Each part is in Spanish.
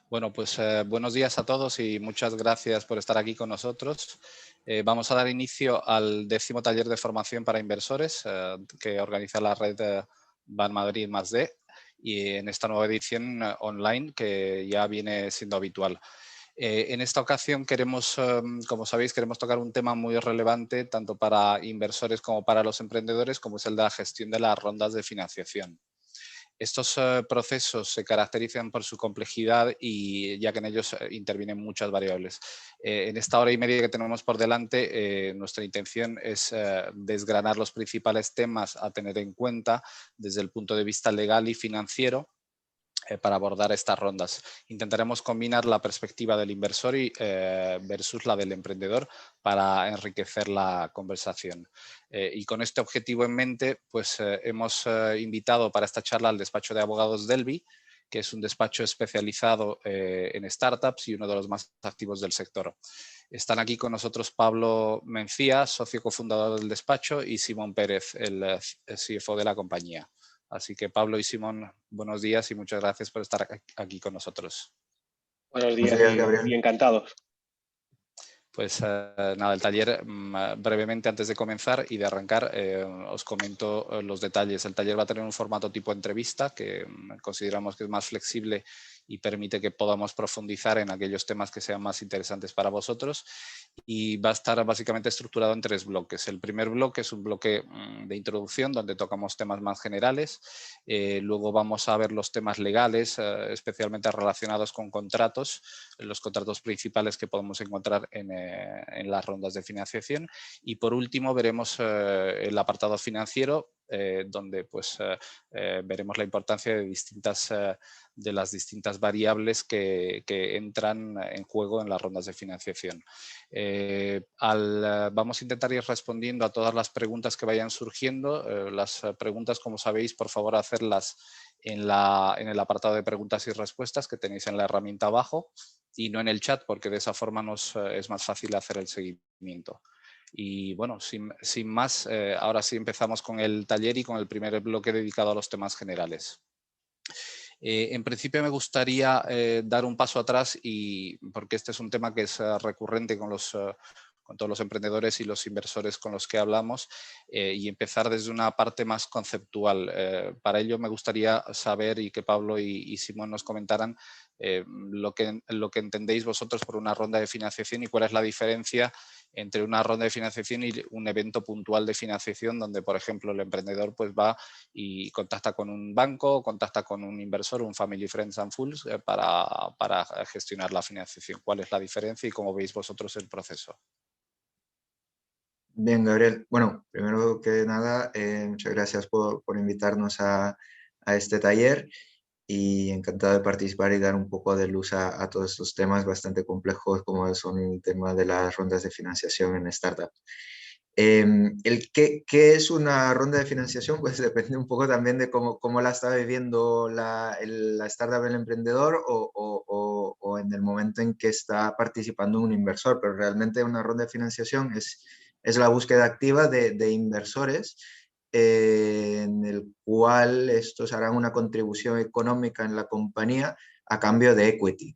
Bueno, pues buenos días a todos y muchas gracias por estar aquí con nosotros. Vamos a dar inicio al 10º taller de formación para inversores que organiza la red Ban Madrid +D y en esta nueva edición online que ya viene siendo habitual. En esta ocasión queremos, como sabéis, queremos tocar un tema muy relevante tanto para inversores como para los emprendedores, como es el de la gestión de las rondas de financiación. Estos procesos se caracterizan por su complejidad y ya que en ellos intervienen muchas variables. En esta hora y media que tenemos por delante, nuestra intención es desgranar los principales temas a tener en cuenta desde el punto de vista legal y financiero para abordar estas rondas. Intentaremos combinar la perspectiva del inversor versus la del emprendedor para enriquecer la conversación. Y con este objetivo en mente, pues hemos invitado para esta charla al despacho de abogados Delvi, que es un despacho especializado en startups y uno de los más activos del sector. Están aquí con nosotros Pablo Mencía, socio cofundador del despacho, y Simón Pérez, el CFO de la compañía. Así que Pablo y Simón, buenos días y muchas gracias por estar aquí con nosotros. Buenos Buenos días días, Gabriel. y encantados. Pues nada, el taller, brevemente antes de comenzar y de arrancar, os comento los detalles. El taller va a tener un formato tipo entrevista que consideramos que es más flexible y permite que podamos profundizar en aquellos temas que sean más interesantes para vosotros, y va a estar básicamente estructurado en 3 bloques. El primer bloque es un bloque de introducción donde tocamos temas más generales. Luego vamos a ver los temas legales, especialmente relacionados con contratos, los contratos principales que podemos encontrar en las rondas de financiación. Y por último veremos el apartado financiero, donde pues, veremos la importancia de las distintas variables que entran en juego en las rondas de financiación. Vamos a intentar ir respondiendo a todas las preguntas que vayan surgiendo. Las preguntas, como sabéis, por favor hacerlas en el apartado de preguntas y respuestas que tenéis en la herramienta abajo y no en el chat, porque de esa forma es más fácil hacer el seguimiento. Y bueno, sin más, ahora sí empezamos con el taller y con el primer bloque dedicado a los temas generales. En principio me gustaría dar un paso atrás, porque este es un tema que es recurrente con todos los emprendedores y los inversores con los que hablamos, y empezar desde una parte más conceptual. Para ello me gustaría saber y que Pablo y Simón nos comentaran lo que entendéis vosotros por una ronda de financiación y cuál es la diferencia entre una ronda de financiación y un evento puntual de financiación donde, por ejemplo, el emprendedor pues va y contacta con un banco, contacta con un inversor, un Family, Friends and Fools para gestionar la financiación. ¿Cuál es la diferencia y cómo veis vosotros el proceso? Bien, Gabriel. Bueno, primero que nada, muchas gracias por invitarnos a este taller y encantado de participar y dar un poco de luz a todos estos temas bastante complejos como son el tema de las rondas de financiación en startup. ¿Qué es una ronda de financiación? Pues depende un poco también de cómo la está viviendo la startup, el emprendedor o en el momento en que está participando un inversor, pero realmente una ronda de financiación es la búsqueda activa de inversores en el cual estos harán una contribución económica en la compañía a cambio de equity.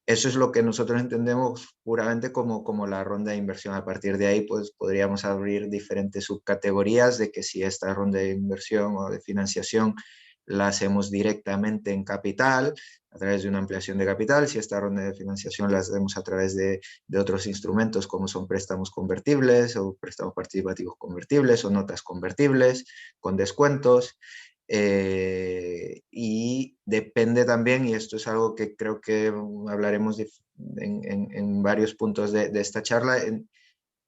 Eso es lo que nosotros entendemos puramente como la ronda de inversión. A partir de ahí, pues podríamos abrir diferentes subcategorías de que si esta ronda de inversión o de financiación la hacemos directamente en capital, a través de una ampliación de capital, si esta ronda de financiación la hacemos a través de otros instrumentos como son préstamos convertibles o préstamos participativos convertibles o notas convertibles con descuentos. Y depende también, y esto es algo que creo que hablaremos en varios puntos de esta charla,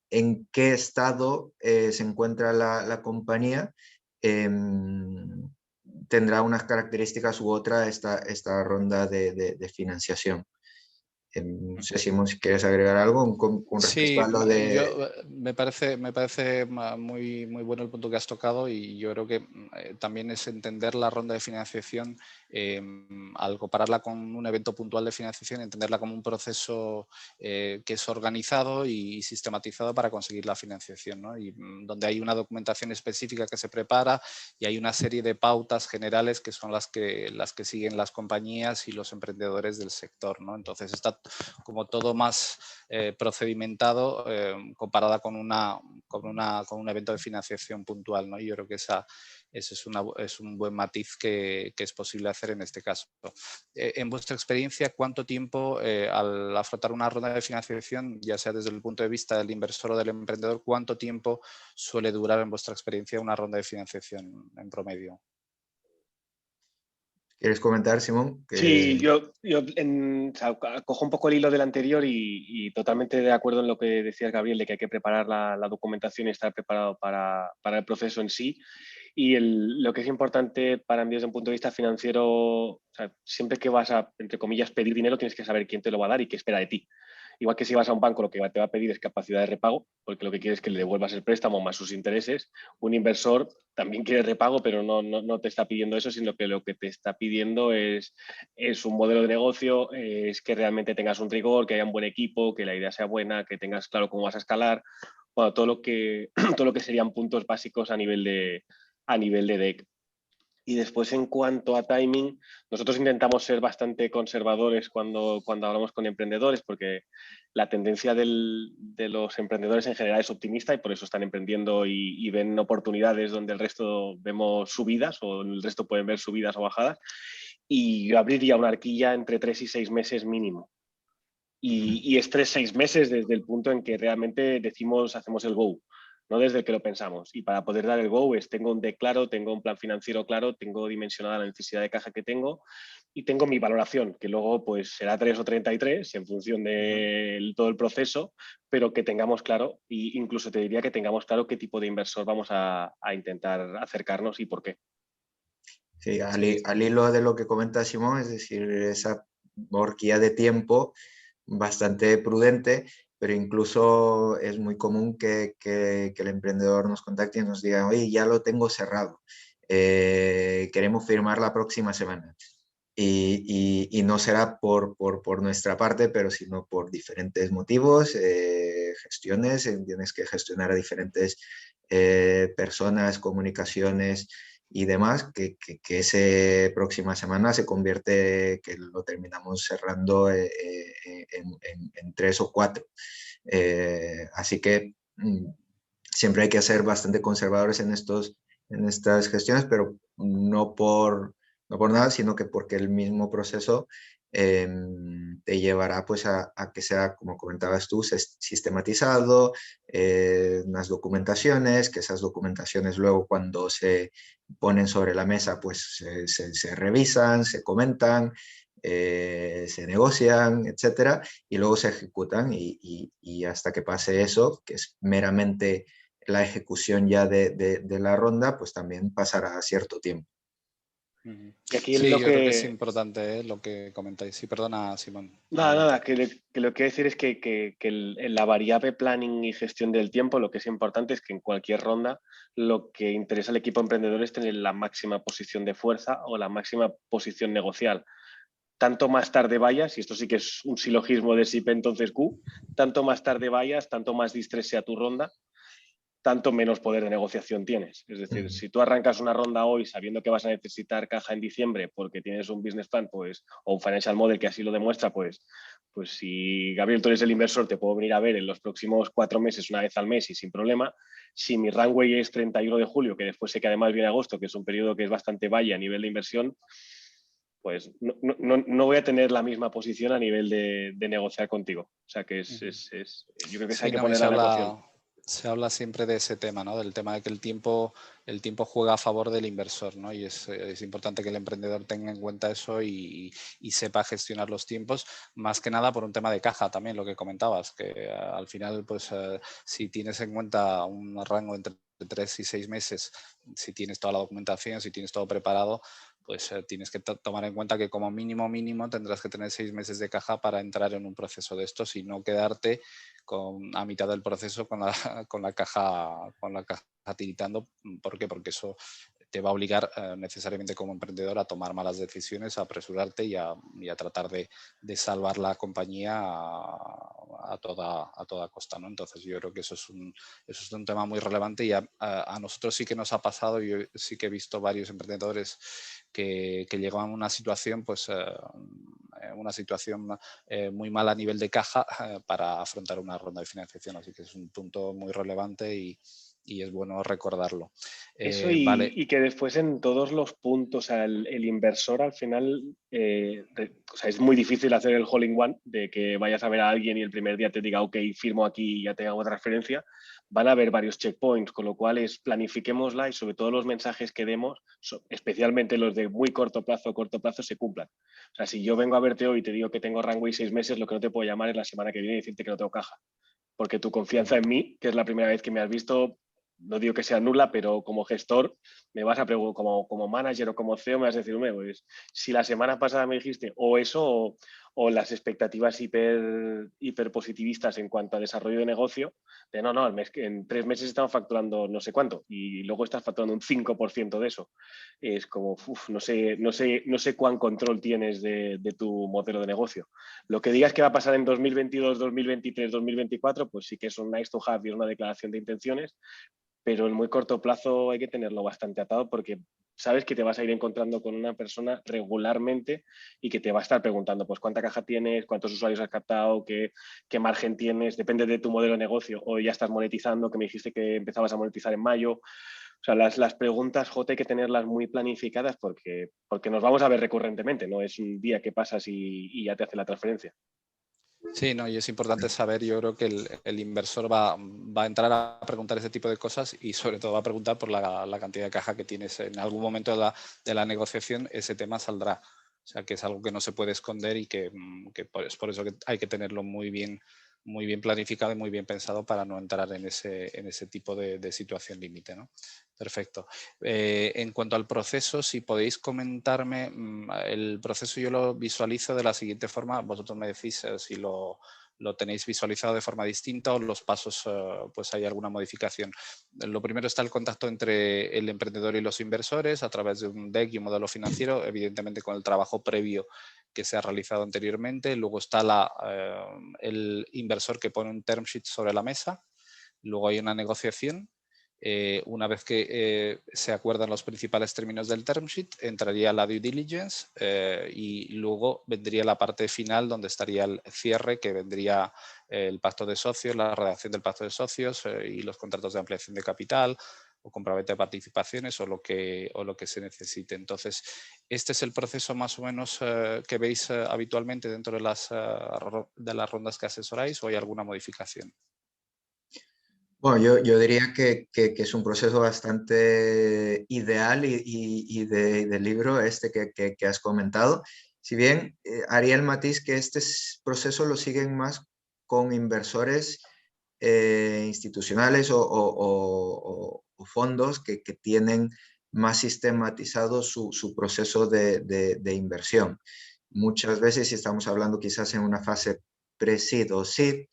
en qué estado se encuentra la compañía, tendrá unas características u otras esta ronda de financiación. No sé si quieres agregar algo con respecto Sí, a lo de... me parece muy bueno el punto que has tocado, y yo creo que también es entender la ronda de financiación al compararla con un evento puntual de financiación, entenderla como un proceso que es organizado y sistematizado para conseguir la financiación, ¿no? Y donde hay una documentación específica que se prepara y hay una serie de pautas generales que son las que siguen las compañías y los emprendedores del sector, ¿no? Entonces está como todo más procedimentado comparada con un evento de financiación puntual, ¿no? Y yo creo que ese es un buen matiz que es posible hacer en este caso. En vuestra experiencia, ¿cuánto tiempo al afrontar una ronda de financiación, ya sea desde el punto de vista del inversor o del emprendedor, cuánto tiempo suele durar en vuestra experiencia una ronda de financiación en promedio? ¿Quieres comentar, Simón? Sí, o sea, cojo un poco el hilo del anterior y totalmente de acuerdo en lo que decías, Gabriel, de que hay que preparar la documentación y estar preparado para el proceso en sí. Y lo que es importante para mí desde un punto de vista financiero, o sea, siempre que vas a, entre comillas, pedir dinero, tienes que saber quién te lo va a dar y qué espera de ti. Igual que si vas a un banco, lo que te va a pedir es capacidad de repago, porque lo que quieres es que le devuelvas el préstamo más sus intereses. Un inversor también quiere repago, pero no te está pidiendo eso, sino que lo que te está pidiendo es un modelo de negocio, es que realmente tengas un rigor, que haya un buen equipo, que la idea sea buena, que tengas claro cómo vas a escalar. Bueno, todo lo que serían puntos básicos a nivel de DEC. Y después, en cuanto a timing, nosotros intentamos ser bastante conservadores cuando hablamos con emprendedores, porque la tendencia de los emprendedores en general es optimista y por eso están emprendiendo y ven oportunidades donde el resto vemos subidas o el resto pueden ver subidas o bajadas. Y yo abriría una horquilla entre 3 y 6 meses mínimo. Y es 3-6 meses desde el punto en que realmente hacemos el go, no desde el que lo pensamos. Y para poder dar el go tengo un deck claro, tengo un plan financiero claro, tengo dimensionada la necesidad de caja que tengo y tengo mi valoración, que luego pues será 3 o 33 en función de todo el proceso, pero que tengamos claro, e incluso te diría que tengamos claro qué tipo de inversor vamos a intentar acercarnos y por qué. Sí, al hilo de lo que comenta Simón, es decir, esa horquilla de tiempo bastante prudente, pero incluso es muy común que el emprendedor nos contacte y nos diga, oye, ya lo tengo cerrado, queremos firmar la próxima semana. Y no será por nuestra parte, pero sino por diferentes motivos, gestiones, tienes que gestionar a diferentes personas, comunicaciones y demás, que esa próxima semana se convierte, que lo terminamos cerrando en 3 o 4. Así que siempre hay que ser bastante conservadores en estas gestiones, pero no por nada, sino que porque el mismo proceso te llevará pues a que sea, como comentabas tú, sistematizado, unas documentaciones, que esas documentaciones luego cuando se ponen sobre la mesa pues se revisan, se comentan, se negocian, etcétera, y luego se ejecutan y hasta que pase eso, que es meramente la ejecución ya de la ronda, pues también pasará cierto tiempo. Y aquí Sí, lo yo creo que es que... importante lo que comentáis. Sí, perdona, Simón. Nada, que lo que quiero decir es que en la variable planning y gestión del tiempo, lo que es importante es que en cualquier ronda lo que interesa al equipo emprendedor es tener la máxima posición de fuerza o la máxima posición negocial. Tanto más tarde vayas, y esto sí que es un silogismo de SIP entonces Q, tanto más tarde vayas, tanto más distrés sea tu ronda, tanto menos poder de negociación tienes. Es decir, si tú arrancas una ronda hoy sabiendo que vas a necesitar caja en diciembre porque tienes un business plan pues, o un financial model que así lo demuestra, pues si Gabriel, tú eres el inversor, te puedo venir a ver en los próximos 4 meses, una vez al mes y sin problema. Si mi runway es 31 de julio, que después sé que además viene agosto, que es un periodo que es bastante valle a nivel de inversión, pues no voy a tener la misma posición a nivel de negociar contigo. O sea que yo creo que eso hay Sí, que no, y poner la ecuación. se habla siempre de ese tema, ¿no? Del tema de que el tiempo juega a favor del inversor, ¿no? Y es importante que el emprendedor tenga en cuenta eso y sepa gestionar los tiempos, más que nada por un tema de caja también, lo que comentabas, que al final, pues si tienes en cuenta un rango entre 3 y 6 meses, si tienes toda la documentación, si tienes todo preparado, pues tienes que tomar en cuenta que como mínimo tendrás que tener 6 meses de caja para entrar en un proceso de estos y no quedarte a mitad del proceso con la caja tiritando. ¿Por qué? Porque eso te va a obligar necesariamente como emprendedor a tomar malas decisiones, a apresurarte y a tratar de salvar la compañía a toda costa, ¿no? Entonces yo creo que eso es un tema muy relevante y a nosotros sí que nos ha pasado. Yo sí que he visto varios emprendedores que llegaban a una situación, pues muy mala a nivel de caja para afrontar una ronda de financiación, así que es un punto muy relevante y es bueno recordarlo. Eso Vale. y que después en todos los puntos, el inversor al final, o sea, es muy difícil hacer el all-in-one de que vayas a ver a alguien y el primer día te diga, ok, firmo aquí y ya te hago transferencia. Van a haber varios checkpoints, con lo cual planifiquémosla y sobre todo los mensajes que demos, especialmente los de muy corto plazo, se cumplan. O sea, si yo vengo a verte hoy y te digo que tengo runway 6 meses, lo que no te puedo llamar es la semana que viene y decirte que no tengo caja. Porque tu confianza en mí, que es la primera vez que me has visto, no digo que sea nula, pero como gestor me vas a preguntar, como manager o como CEO me vas a decir, pues, si la semana pasada me dijiste o eso o las expectativas hiper positivistas en cuanto a desarrollo de negocio, de no, en 3 meses estamos facturando no sé cuánto y luego estás facturando un 5% de eso. Es como, no sé cuán control tienes de tu modelo de negocio. Lo que digas que va a pasar en 2022, 2023, 2024, pues sí que es un nice to have y es una declaración de intenciones, pero en muy corto plazo hay que tenerlo bastante atado porque sabes que te vas a ir encontrando con una persona regularmente y que te va a estar preguntando, pues cuánta caja tienes, cuántos usuarios has captado, qué margen tienes, depende de tu modelo de negocio, o ya estás monetizando, que me dijiste que empezabas a monetizar en mayo. O sea, las preguntas, Jota, hay que tenerlas muy planificadas porque nos vamos a ver recurrentemente, no es un día que pasas y ya te hace la transferencia. Sí, no, y es importante saber, yo creo que el inversor va a entrar a preguntar ese tipo de cosas y sobre todo va a preguntar por la cantidad de caja que tienes. En algún momento de la negociación ese tema saldrá. O sea, que es algo que no se puede esconder y que es por eso que hay que tenerlo muy bien planificado y muy bien pensado para no entrar en ese tipo de situación límite, ¿no? Perfecto. En cuanto al proceso, si podéis comentarme, el proceso yo lo visualizo de la siguiente forma. Vosotros me decís si lo tenéis visualizado de forma distinta o los pasos, pues hay alguna modificación. Lo primero está el contacto entre el emprendedor y los inversores a través de un deck y un modelo financiero, evidentemente con el trabajo previo que se ha realizado anteriormente. Luego está el inversor que pone un term sheet sobre la mesa. Luego hay una negociación. Una vez que se acuerdan los principales términos del term sheet, entraría la due diligence y luego vendría la parte final donde estaría el cierre, que vendría el pacto de socios, la redacción del pacto de socios y los contratos de ampliación de capital o compraventa de participaciones o lo que se necesite. Entonces, este es el proceso más o menos que veis habitualmente dentro de las rondas que asesoráis, o hay alguna modificación. Bueno, yo diría que es un proceso bastante ideal y del libro que has comentado. Si bien haría el matiz que proceso lo siguen más con inversores institucionales o fondos que tienen más sistematizado su proceso de inversión. Muchas veces, si estamos hablando quizás en una fase pre-seed o seed,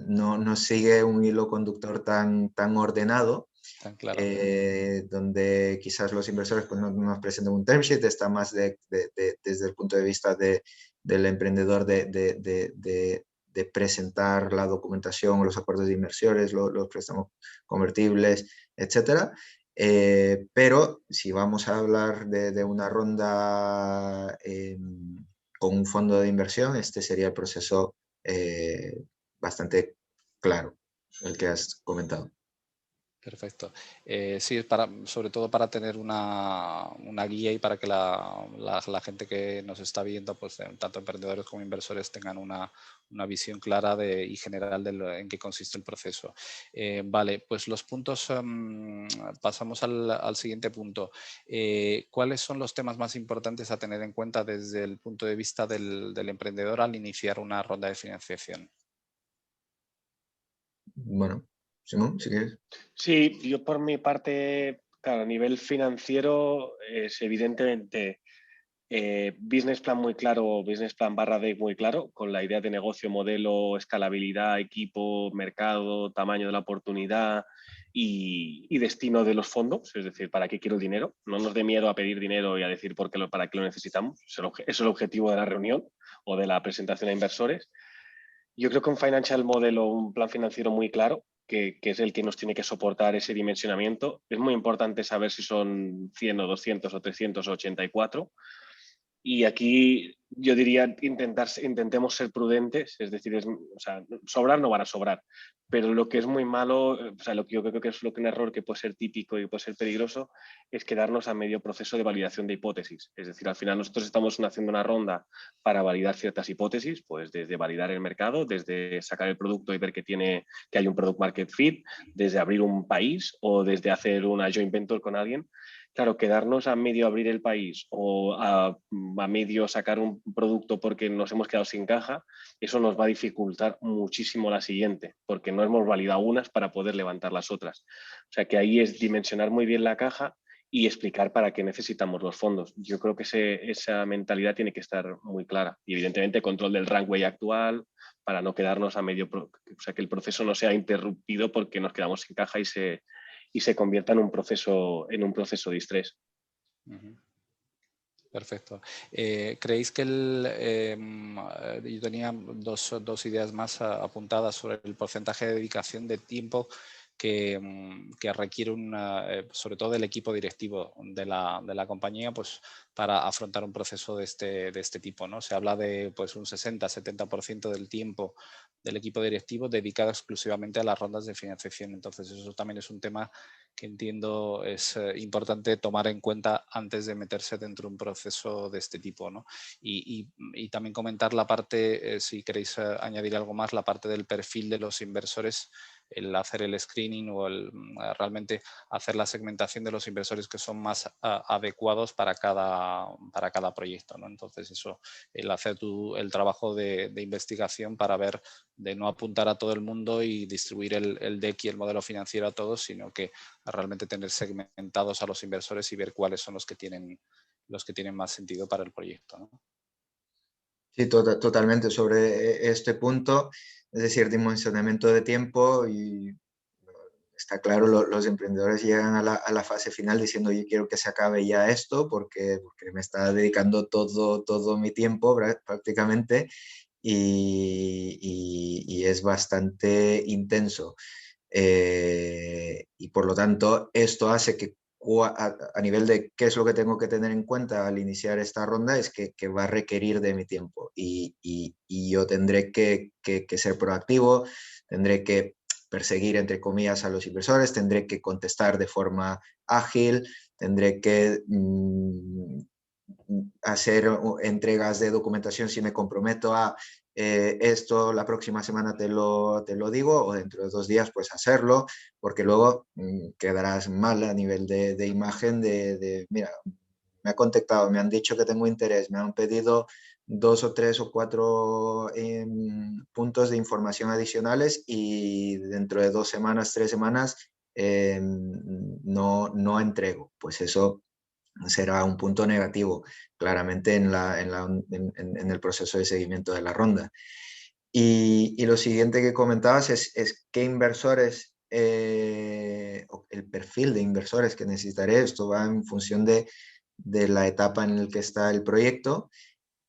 no sigue un hilo conductor tan ordenado, Tan claro. donde quizás los inversores pues, no nos presentan un term sheet, está más desde el punto de vista del emprendedor de presentar la documentación, los acuerdos de inversiones, los préstamos convertibles, etcétera. Pero si vamos a hablar de una ronda con un fondo de inversión, este sería el proceso bastante claro, el que has comentado. Perfecto. Sí, sobre todo para tener una guía y para que la gente que nos está viendo, pues tanto emprendedores como inversores, tengan una visión clara y general en qué consiste el proceso. Vale, pues los puntos, pasamos al siguiente punto. ¿Cuáles son los temas más importantes a tener en cuenta desde el punto de vista del emprendedor al iniciar una ronda de financiación? Bueno, Simón, si quieres. Sí, yo por mi parte, claro, a nivel financiero es evidentemente business plan muy claro, business plan /deck muy claro, con la idea de negocio, modelo, escalabilidad, equipo, mercado, tamaño de la oportunidad y destino de los fondos, es decir, para qué quiero el dinero. No nos dé miedo a pedir dinero y a decir para qué lo necesitamos. Eso es el objetivo de la reunión o de la presentación a inversores. Yo creo que un financial model o un plan financiero muy claro, que es el que nos tiene que soportar ese dimensionamiento. Es muy importante saber si son 100 o 200 o 384. Y aquí yo diría intentemos ser prudentes, es decir, o sea, sobrar no van a sobrar, pero lo que es muy malo, o sea, lo que yo creo que es un error que puede ser típico y puede ser peligroso, es quedarnos a medio proceso de validación de hipótesis. Es decir, al final nosotros estamos haciendo una ronda para validar ciertas hipótesis, pues desde validar el mercado, desde sacar el producto y ver que hay un product market fit, desde abrir un país o desde hacer una joint venture con alguien. Claro, quedarnos a medio abrir el país o a medio sacar un producto porque nos hemos quedado sin caja, eso nos va a dificultar muchísimo la siguiente, porque no hemos validado unas para poder levantar las otras. O sea que ahí es dimensionar muy bien la caja y explicar para qué necesitamos los fondos. Yo creo que esa mentalidad tiene que estar muy clara. Y evidentemente control del runway actual para no quedarnos a medio, o sea que el proceso no sea interrumpido porque nos quedamos sin caja y se convierta en un proceso de estrés. Perfecto. ¿Creéis que yo tenía dos ideas más apuntadas sobre el porcentaje de dedicación de tiempo que requiere sobre todo el equipo directivo de la compañía, pues para afrontar un proceso de este tipo, ¿no? Se habla de pues un 60-70% del tiempo del equipo directivo dedicado exclusivamente a las rondas de financiación. Entonces eso también es un tema que entiendo es importante tomar en cuenta antes de meterse dentro de un proceso de este tipo, ¿no? Y también comentar la parte, si queréis añadir algo más, la parte del perfil de los inversores, el hacer el screening o realmente hacer la segmentación de los inversores que son más adecuados para cada proyecto, ¿no? Entonces eso, el hacer el trabajo de investigación para ver, de no apuntar a todo el mundo y distribuir el deck y el modelo financiero a todos, sino que realmente tener segmentados a los inversores y ver cuáles son los que tienen más sentido para el proyecto, ¿no? Sí, totalmente sobre este punto, es decir, dimensionamiento de tiempo, y está claro, los emprendedores llegan a la fase final diciendo yo quiero que se acabe ya esto porque me está dedicando todo mi tiempo prácticamente y es bastante intenso. Y por lo tanto esto hace que a nivel de qué es lo que tengo que tener en cuenta al iniciar esta ronda es que va a requerir de mi tiempo y yo tendré que ser proactivo, tendré que perseguir entre comillas a los inversores, tendré que contestar de forma ágil, tendré que hacer entregas de documentación si me comprometo a esto la próxima semana te lo digo, o dentro de 2 días pues hacerlo, porque luego quedarás mal a nivel de imagen mira, me ha contactado, me han dicho que tengo interés, me han pedido 2 o 3 o 4 puntos de información adicionales y dentro de 2 semanas, 3 semanas no entrego. Pues eso será un punto negativo claramente en el proceso de seguimiento de la ronda. Y lo siguiente que comentabas es qué inversores, el perfil de inversores que necesitaré. Esto va en función de la etapa en la que está el proyecto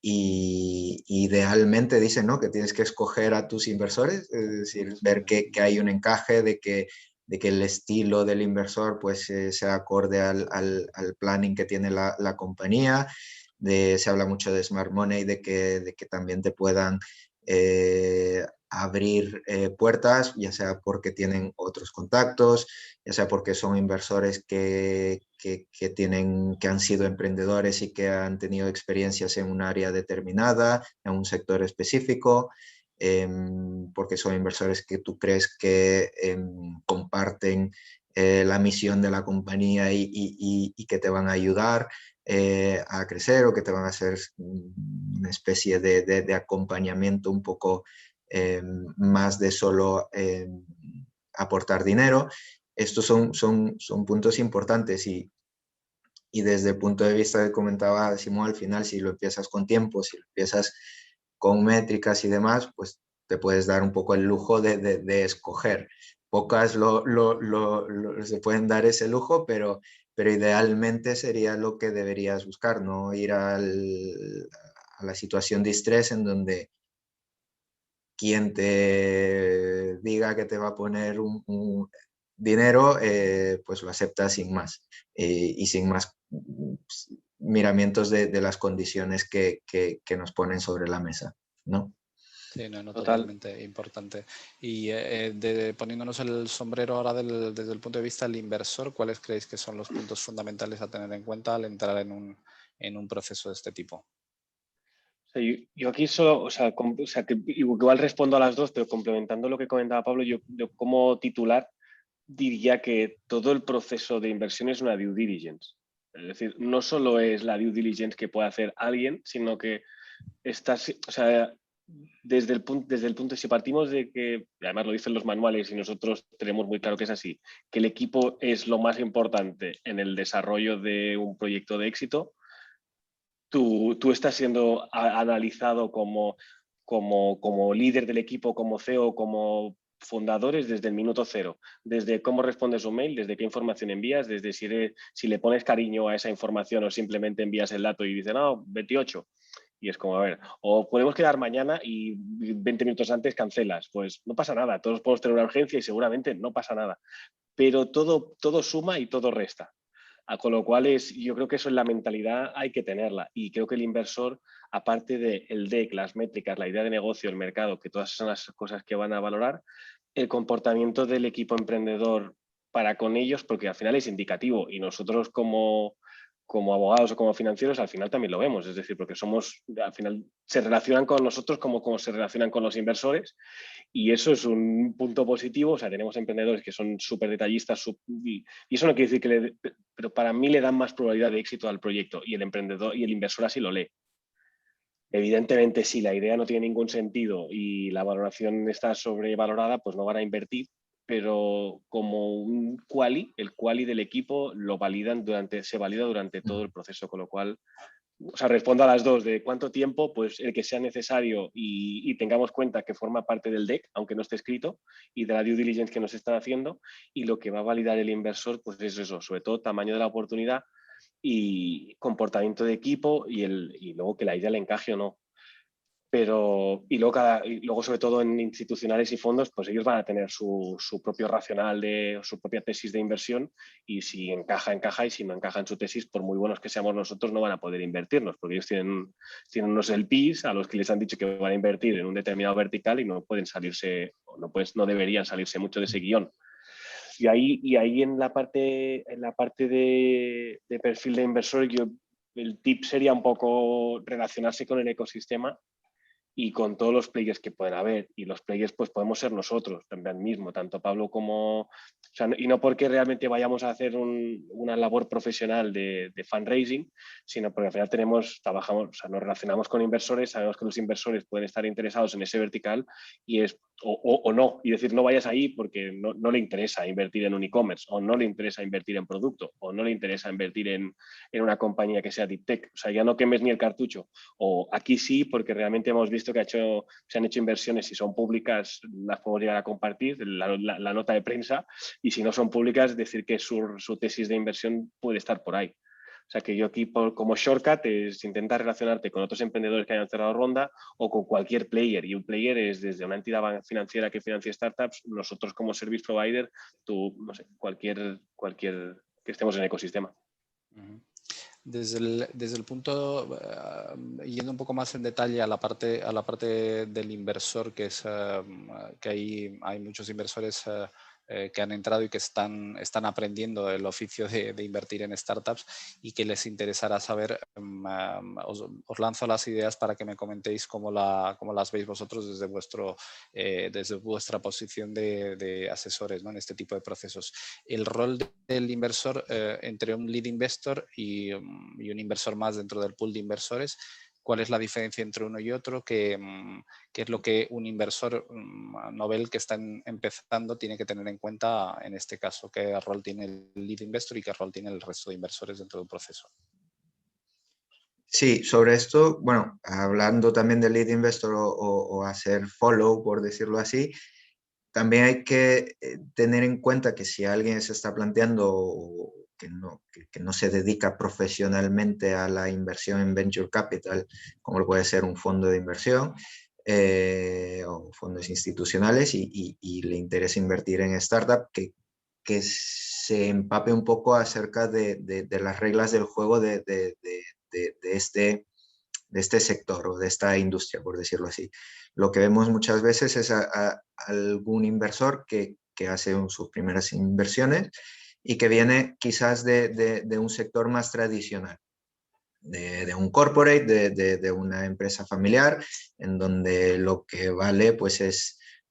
y idealmente dicen, ¿no?, que tienes que escoger a tus inversores, es decir, ver que hay un encaje, de que el estilo del inversor pues sea acorde al planning que tiene la compañía. Se habla mucho de Smart Money, de que también te puedan abrir puertas, ya sea porque tienen otros contactos, ya sea porque son inversores que han sido emprendedores y que han tenido experiencias en un área determinada, en un sector específico, porque son inversores que tú crees que comparten la misión de la compañía y que te van a ayudar a crecer, o que te van a hacer una especie de acompañamiento un poco más de solo aportar dinero. Estos son puntos importantes y desde el punto de vista que comentaba Simón, al final, si lo empiezas con tiempo, si lo empiezas con métricas y demás, pues te puedes dar un poco el lujo de escoger, pocas se pueden dar ese lujo, pero idealmente sería lo que deberías buscar, no ir a la situación de estrés en donde quien te diga que te va a poner un dinero, pues lo acepta sin más, y sin más miramientos de las condiciones que nos ponen sobre la mesa, ¿no? Sí, no, Total. totalmente importante. Y poniéndonos el sombrero ahora desde el punto de vista del inversor, ¿cuáles creéis que son los puntos fundamentales a tener en cuenta al entrar en un proceso de este tipo? Yo aquí solo, que igual respondo a las dos, pero complementando lo que comentaba Pablo, yo como titular diría que todo el proceso de inversión es una due diligence. Es decir, no solo es la due diligence que puede hacer alguien, sino que desde el punto, si partimos de que, además lo dicen los manuales y nosotros tenemos muy claro que es así, que el equipo es lo más importante en el desarrollo de un proyecto de éxito, tú estás siendo analizado como líder del equipo, como CEO, como fundadores desde el minuto cero, desde cómo respondes un mail, desde qué información envías, desde si le pones cariño a esa información o simplemente envías el dato y dices, no, 28. Y es como, a ver, o podemos quedar mañana y 20 minutos antes cancelas. Pues no pasa nada, todos podemos tener una urgencia y seguramente no pasa nada. Pero todo suma y todo resta. Con lo cual yo creo que eso en la mentalidad hay que tenerla, y creo que el inversor, aparte del DEC, las métricas, la idea de negocio, el mercado, que todas son las cosas que van a valorar, el comportamiento del equipo emprendedor para con ellos, porque al final es indicativo y nosotros como abogados o como financieros al final también lo vemos, es decir, porque al final se relacionan con nosotros como se relacionan con los inversores, y eso es un punto positivo. O sea, tenemos emprendedores que son súper detallistas y eso no quiere decir pero para mí le dan más probabilidad de éxito al proyecto, y el emprendedor y el inversor así lo lee. Evidentemente, si la idea no tiene ningún sentido y la valoración está sobrevalorada, pues no van a invertir, pero como un el quali del equipo se valida durante todo el proceso, con lo cual, respondo a las dos, de cuánto tiempo, pues el que sea necesario y tengamos cuenta que forma parte del DEC, aunque no esté escrito, y de la due diligence que nos están haciendo, y lo que va a validar el inversor, pues es eso, sobre todo tamaño de la oportunidad y comportamiento de equipo, y luego que la idea le encaje o no. Y luego, sobre todo en institucionales y fondos, pues ellos van a tener su propio racional, su propia tesis de inversión, y si encaja, encaja, y si no encaja en su tesis, por muy buenos que seamos nosotros, no van a poder invertirnos, porque ellos tienen unos LPs a los que les han dicho que van a invertir en un determinado vertical y no pueden salirse, no deberían salirse mucho de ese guión. Y ahí en la parte de perfil de inversor, el tip sería un poco relacionarse con el ecosistema y con todos los players que pueden haber. Y los players, pues podemos ser nosotros también mismo, tanto Pablo como... y no porque realmente vayamos a hacer una labor profesional de fundraising, sino porque al final trabajamos, nos relacionamos con inversores, sabemos que los inversores pueden estar interesados en ese vertical, y o no, y decir, no vayas ahí porque no le interesa invertir en un e-commerce, o no le interesa invertir en producto, o no le interesa invertir en una compañía que sea deep tech. O sea, ya no quemes ni el cartucho. O aquí sí, porque realmente hemos visto que se han hecho inversiones, si son públicas las podemos llegar a compartir, la nota de prensa, y si no son públicas, decir que su tesis de inversión puede estar por ahí. O sea, que yo aquí como shortcut es intentar relacionarte con otros emprendedores que hayan cerrado ronda o con cualquier player, y un player es desde una entidad financiera que financie startups, nosotros como service provider, no sé, cualquier que estemos en el ecosistema. Desde el punto, yendo un poco más en detalle a la parte del inversor, que es que ahí hay muchos inversores que han entrado y que están aprendiendo el oficio de invertir en startups, y que les interesará saber, os lanzo las ideas para que me comentéis cómo las veis vosotros desde vuestra posición de asesores, ¿no?, en este tipo de procesos. El rol del inversor entre un lead investor y un inversor más dentro del pool de inversores. ¿Cuál es la diferencia entre uno y otro? ¿Qué es lo que un inversor novel que está empezando tiene que tener en cuenta en este caso? ¿Qué rol tiene el lead investor y qué rol tiene el resto de inversores dentro del proceso? Sí, sobre esto, bueno, hablando también de lead investor o hacer follow, por decirlo así, también hay que tener en cuenta que si alguien se está planteando que no se dedica profesionalmente a la inversión en venture capital, como lo puede ser un fondo de inversión o fondos institucionales y le interesa invertir en startup, que se empape un poco acerca de las reglas del juego de este sector o de esta industria, por decirlo así. Lo que vemos muchas veces es a algún inversor que hace sus primeras inversiones y que viene quizás de un sector más tradicional, de un corporate, de una empresa familiar, en donde lo que vale pues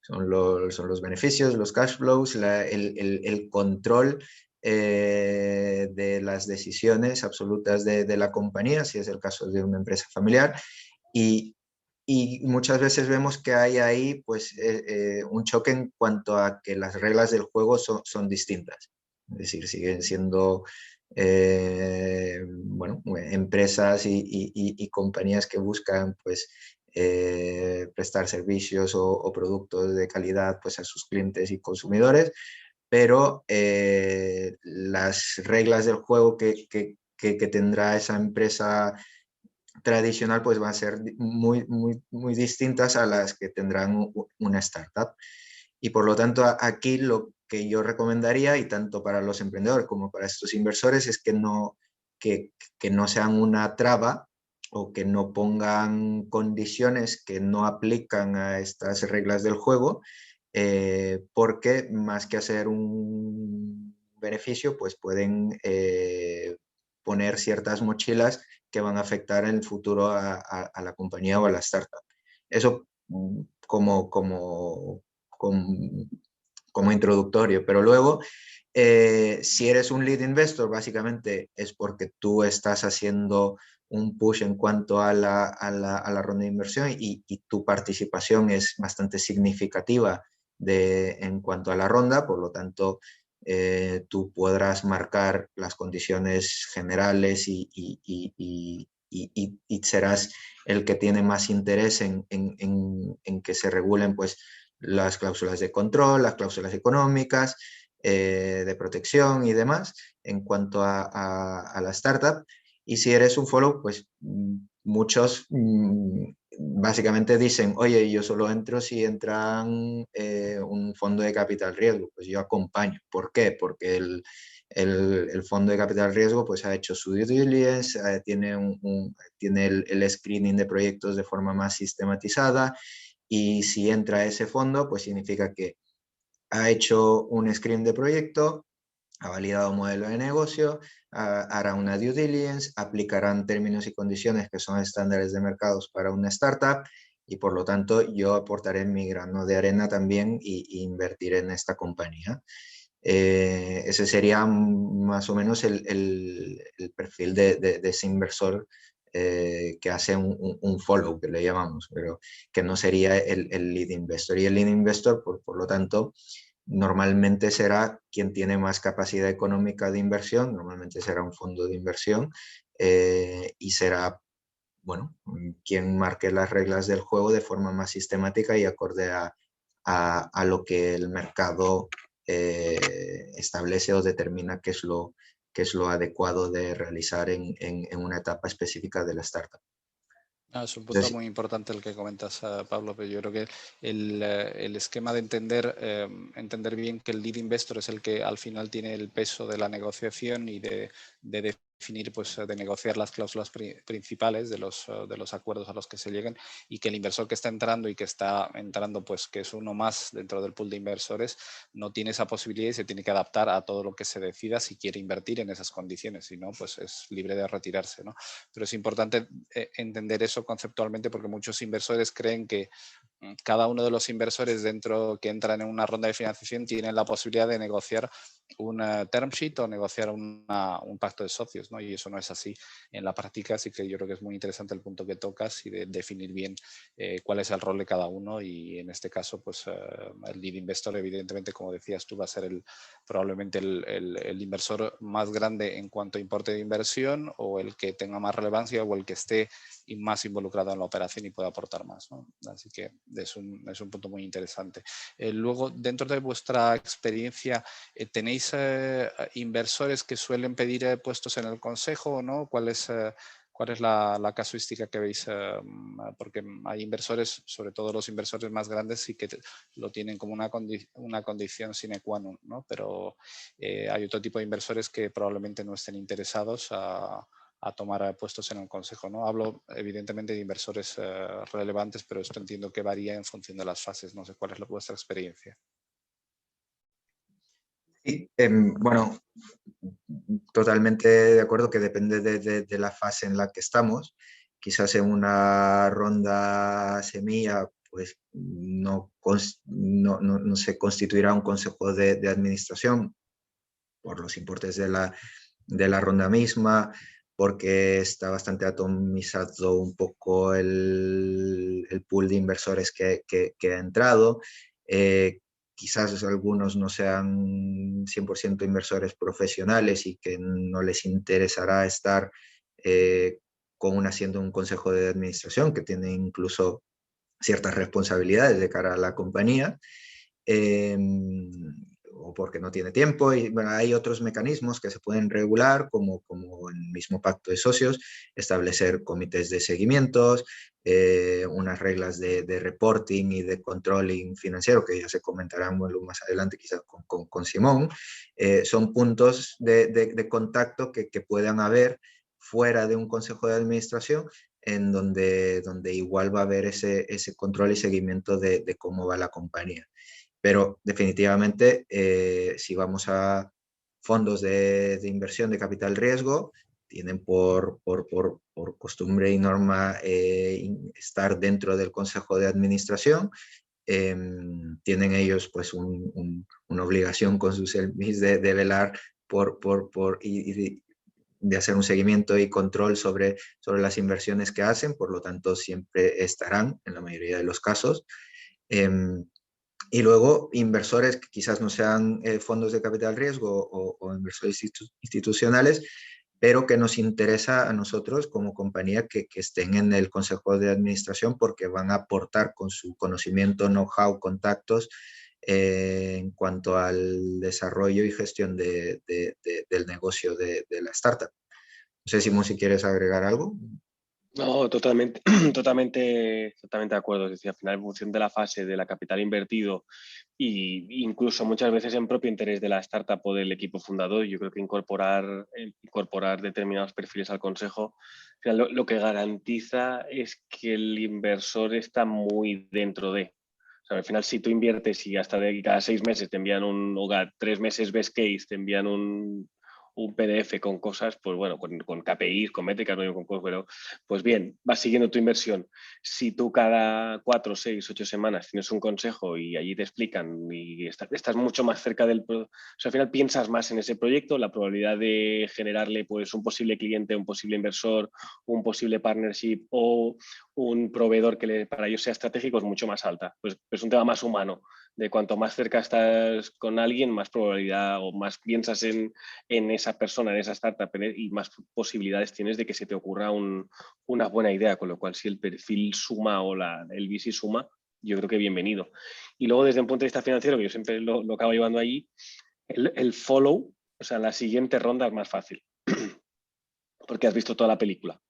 son los beneficios, los cash flows, el control de las decisiones absolutas de la compañía, si es el caso de una empresa familiar. Y, y muchas veces vemos que hay ahí pues, un choque en cuanto a que las reglas del juego son distintas. Es decir, siguen siendo bueno, empresas y compañías que buscan pues, prestar servicios o productos de calidad pues, a sus clientes y consumidores, pero las reglas del juego que tendrá esa empresa tradicional pues van a ser muy distintas a las que tendrán una startup. Y por lo tanto aquí lo que yo recomendaría, y tanto para los emprendedores como para estos inversores, es que no sean una traba o que no pongan condiciones que no aplican a estas reglas del juego, porque más que hacer un beneficio, pues pueden poner ciertas mochilas que van a afectar en el futuro a la compañía o a la startup. Eso como introductorio, pero luego, si eres un lead investor, básicamente es porque tú estás haciendo un push en cuanto a la ronda de inversión y tu participación es bastante significativa en cuanto a la ronda, por lo tanto, tú podrás marcar las condiciones generales y serás el que tiene más interés en que se regulen pues, las cláusulas de control, las cláusulas económicas, de protección y demás en cuanto a la startup. Y si eres un follow, pues muchos básicamente dicen, oye, yo solo entro si entran un fondo de capital riesgo. Pues yo acompaño. ¿Por qué? Porque el fondo de capital riesgo pues ha hecho su due diligence, tiene el screening de proyectos de forma más sistematizada, y si entra ese fondo pues significa que ha hecho un screen de proyecto, ha validado un modelo de negocio, hará una due diligence, aplicarán términos y condiciones que son estándares de mercados para una startup, y por lo tanto yo aportaré mi grano de arena también y invertiré en esta compañía. Ese sería más o menos el perfil de ese inversor que hace un follow, que le llamamos, pero que no sería el lead investor. Y el lead investor, por lo tanto, normalmente será quien tiene más capacidad económica de inversión, normalmente será un fondo de inversión, y será, bueno, quien marque las reglas del juego de forma más sistemática y acorde a lo que el mercado establece o determina que es lo adecuado de realizar en una etapa específica de la startup. Es un punto Entonces, muy importante el que comentas, Pablo, pero yo creo que el esquema de entender bien que el lead investor es el que al final tiene el peso de la negociación y de definir, pues, de negociar las cláusulas principales de los acuerdos a los que se lleguen, y que el inversor que está entrando y que está entrando, pues, que es uno más dentro del pool de inversores, no tiene esa posibilidad y se tiene que adaptar a todo lo que se decida si quiere invertir en esas condiciones, si no, pues es libre de retirarse, ¿no? Pero es importante entender eso conceptualmente, porque muchos inversores creen que cada uno de los inversores dentro que entran en una ronda de financiación tienen la posibilidad de negociar un term sheet o negociar un pacto de socios, ¿no? Y eso no es así en la práctica, así que yo creo que es muy interesante el punto que tocas y de definir bien cuál es el rol de cada uno, y en este caso pues el lead investor, evidentemente, como decías tú, va a ser probablemente el inversor más grande en cuanto a importe de inversión, o el que tenga más relevancia, o el que esté más involucrado en la operación y pueda aportar más, ¿no? Así que es un punto muy interesante. Luego, dentro de vuestra experiencia, ¿tenéis inversores que suelen pedir puestos en el consejo o no? ¿Cuál es la casuística que veis? Porque hay inversores, sobre todo los inversores más grandes, sí que lo tienen como una condición sine qua non, ¿no? Pero hay otro tipo de inversores que probablemente no estén interesados a tomar puestos en el consejo, ¿no? Hablo evidentemente de inversores relevantes, pero esto entiendo que varía en función de las fases. No sé cuál es vuestra experiencia. Sí, bueno, totalmente de acuerdo que depende de la fase en la que estamos. Quizás en una ronda semilla, pues no se constituirá un consejo de administración por los importes de la ronda misma, porque está bastante atomizado un poco el pool de inversores que ha entrado. Quizás algunos no sean 100% inversores profesionales y que no les interesará estar con un asiento en un consejo de administración, que tiene incluso ciertas responsabilidades de cara a la compañía. O porque no tiene tiempo, y bueno, hay otros mecanismos que se pueden regular, como el mismo pacto de socios, establecer comités de seguimientos, unas reglas de reporting y de controlling financiero, que ya se comentarán más adelante quizás con Simón. Son puntos de contacto que puedan haber fuera de un consejo de administración, en donde igual va a haber ese control y seguimiento de cómo va la compañía. Pero definitivamente, si vamos a fondos de inversión de capital riesgo, tienen por costumbre y norma estar dentro del consejo de administración. Tienen ellos pues una obligación con sus LPs de velar y de hacer un seguimiento y control sobre las inversiones que hacen, por lo tanto siempre estarán en la mayoría de los casos. Y luego inversores que quizás no sean fondos de capital riesgo o inversores institucionales, pero que nos interesa a nosotros como compañía que estén en el consejo de administración, porque van a aportar con su conocimiento, know-how, contactos en cuanto al desarrollo y gestión del negocio de la startup. No sé, Simón, si quieres agregar algo. No, totalmente, totalmente de acuerdo. Es decir, al final, en función de la fase, de la capital invertido, e incluso muchas veces en propio interés de la startup o del equipo fundador, yo creo que incorporar determinados perfiles al consejo, al final, lo que garantiza es que el inversor está muy dentro de. O sea, al final, si tú inviertes y hasta de cada 6 meses te envían o cada 3 meses best case, te envían un PDF con cosas, pues bueno, con KPIs, con métricas, no digo con cosas, pero pues bien, vas siguiendo tu inversión. Si tú cada 4, 6, 8 semanas tienes un consejo y allí te explican y estás mucho más cerca del... O sea, al final piensas más en ese proyecto, la probabilidad de generarle pues un posible cliente, un posible inversor, un posible partnership o un proveedor que para ellos sea estratégico es mucho más alta. Pues es un tema más humano, de cuanto más cerca estás con alguien, más probabilidad o más piensas en esa persona, en esa startup, y más posibilidades tienes de que se te ocurra una buena idea, con lo cual si el perfil suma o el VC suma, yo creo que bienvenido. Y luego desde un punto de vista financiero, que yo siempre lo acabo llevando allí, el follow, o sea, la siguiente ronda es más fácil, porque has visto toda la película.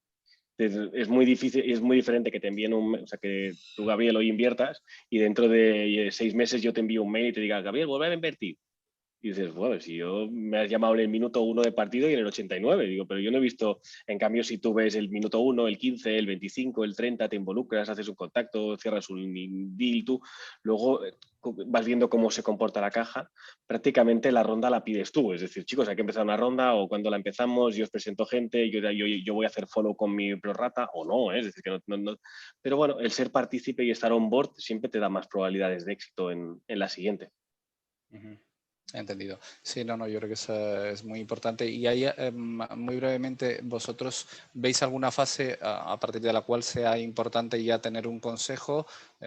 Es muy difícil, es muy diferente que te envíen o sea, que tú, Gabriel, hoy inviertas y dentro de 6 meses yo te envío un mail y te diga, Gabriel, vuelve a invertir. Y dices, bueno, si yo me has llamado en el minuto 1 de partido y en el 89, digo, pero yo no he visto, en cambio, si tú ves el minuto 1, el 15, el 25, el 30, te involucras, haces un contacto, cierras un deal, tú, luego vas viendo cómo se comporta la caja, prácticamente la ronda la pides tú, es decir, chicos, hay que empezar una ronda o cuando la empezamos, yo os presento gente, yo voy a hacer follow con mi prorata o no, es decir, que no. Pero bueno, el ser partícipe y estar on board siempre te da más probabilidades de éxito en la siguiente. Uh-huh. Entendido. Sí, no, yo creo que es muy importante. Y ahí, muy brevemente, ¿vosotros veis alguna fase a partir de la cual sea importante ya tener un consejo?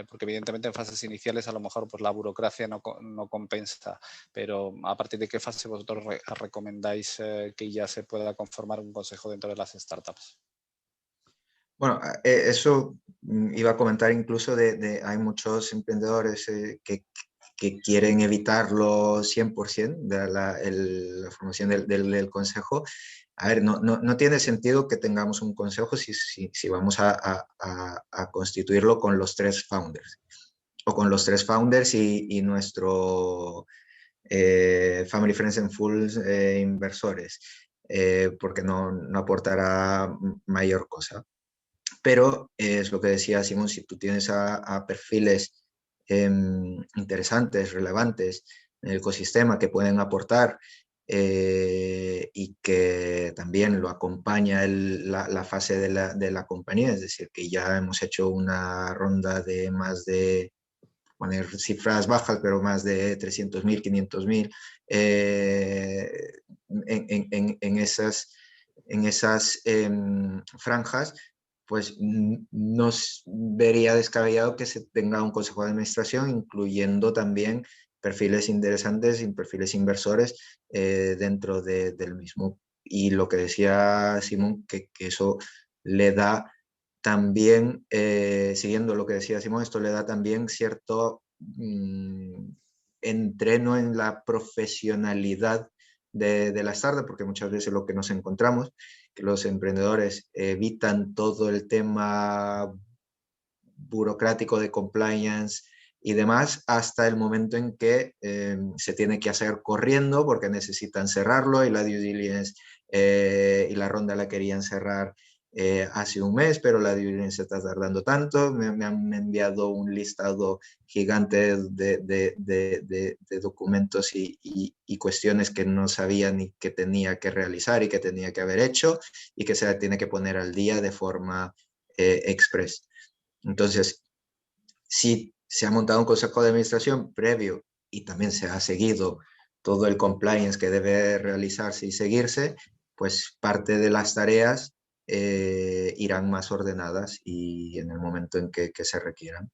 Porque evidentemente en fases iniciales a lo mejor pues, la burocracia no compensa, pero ¿a partir de qué fase vosotros recomendáis que ya se pueda conformar un consejo dentro de las startups? Bueno, eso iba a comentar incluso hay muchos emprendedores que quieren evitarlo 100% de la formación del consejo. A ver, no tiene sentido que tengamos un consejo si vamos a constituirlo con los 3 founders o con los 3 founders y nuestro Family Friends and Fools inversores, porque no aportará mayor cosa. Pero es lo que decía Simón, si tú tienes a perfiles interesantes, relevantes en el ecosistema que pueden aportar y que también lo acompaña la fase de la compañía, es decir, que ya hemos hecho una ronda de más de, poner cifras bajas, pero más de 300.000, 500.000 en esas franjas, pues nos vería descabellado que se tenga un consejo de administración, incluyendo también perfiles interesantes y perfiles inversores dentro del mismo. Y lo que decía Simón, que eso le da también, siguiendo lo que decía Simón, esto le da también cierto entreno en la profesionalidad de la startup, porque muchas veces lo que nos encontramos, que los emprendedores evitan todo el tema burocrático de compliance y demás hasta el momento en que se tiene que hacer corriendo porque necesitan cerrarlo y la due diligence y la ronda la querían cerrar hace un mes, pero la due diligence está tardando tanto. Me han enviado un listado gigante de documentos y cuestiones que no sabía ni que tenía que realizar y que tenía que haber hecho y que se tiene que poner al día de forma express. Entonces, si se ha montado un consejo de administración previo y también se ha seguido todo el compliance que debe realizarse y seguirse, pues parte de las tareas irán más ordenadas y en el momento en que se requieran.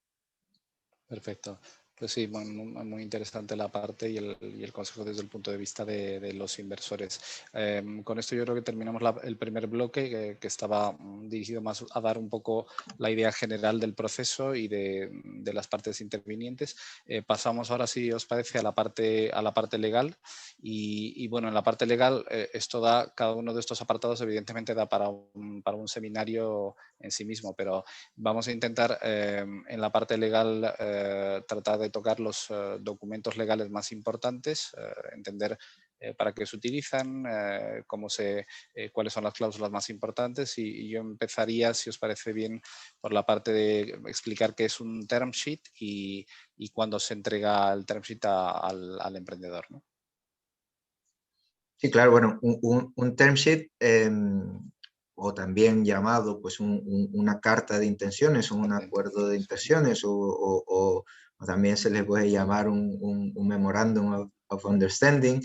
Perfecto. Pues sí, muy interesante la parte y el consejo desde el punto de vista de los inversores. Con esto yo creo que terminamos el primer bloque que estaba dirigido más a dar un poco la idea general del proceso y de las partes intervinientes. Pasamos ahora, si os parece, a la parte legal. Y bueno, en la parte legal, cada uno de estos apartados evidentemente da para un seminario en sí mismo, pero vamos a intentar en la parte legal tratar de tocar los documentos legales más importantes, entender para qué se utilizan, cuáles son las cláusulas más importantes y yo empezaría, si os parece bien, por la parte de explicar qué es un term sheet y cuándo se entrega el term sheet al emprendedor, ¿no? Sí, claro, bueno, un term sheet o también llamado pues una carta de intenciones o un acuerdo de intenciones o también se le puede llamar un memorandum of understanding,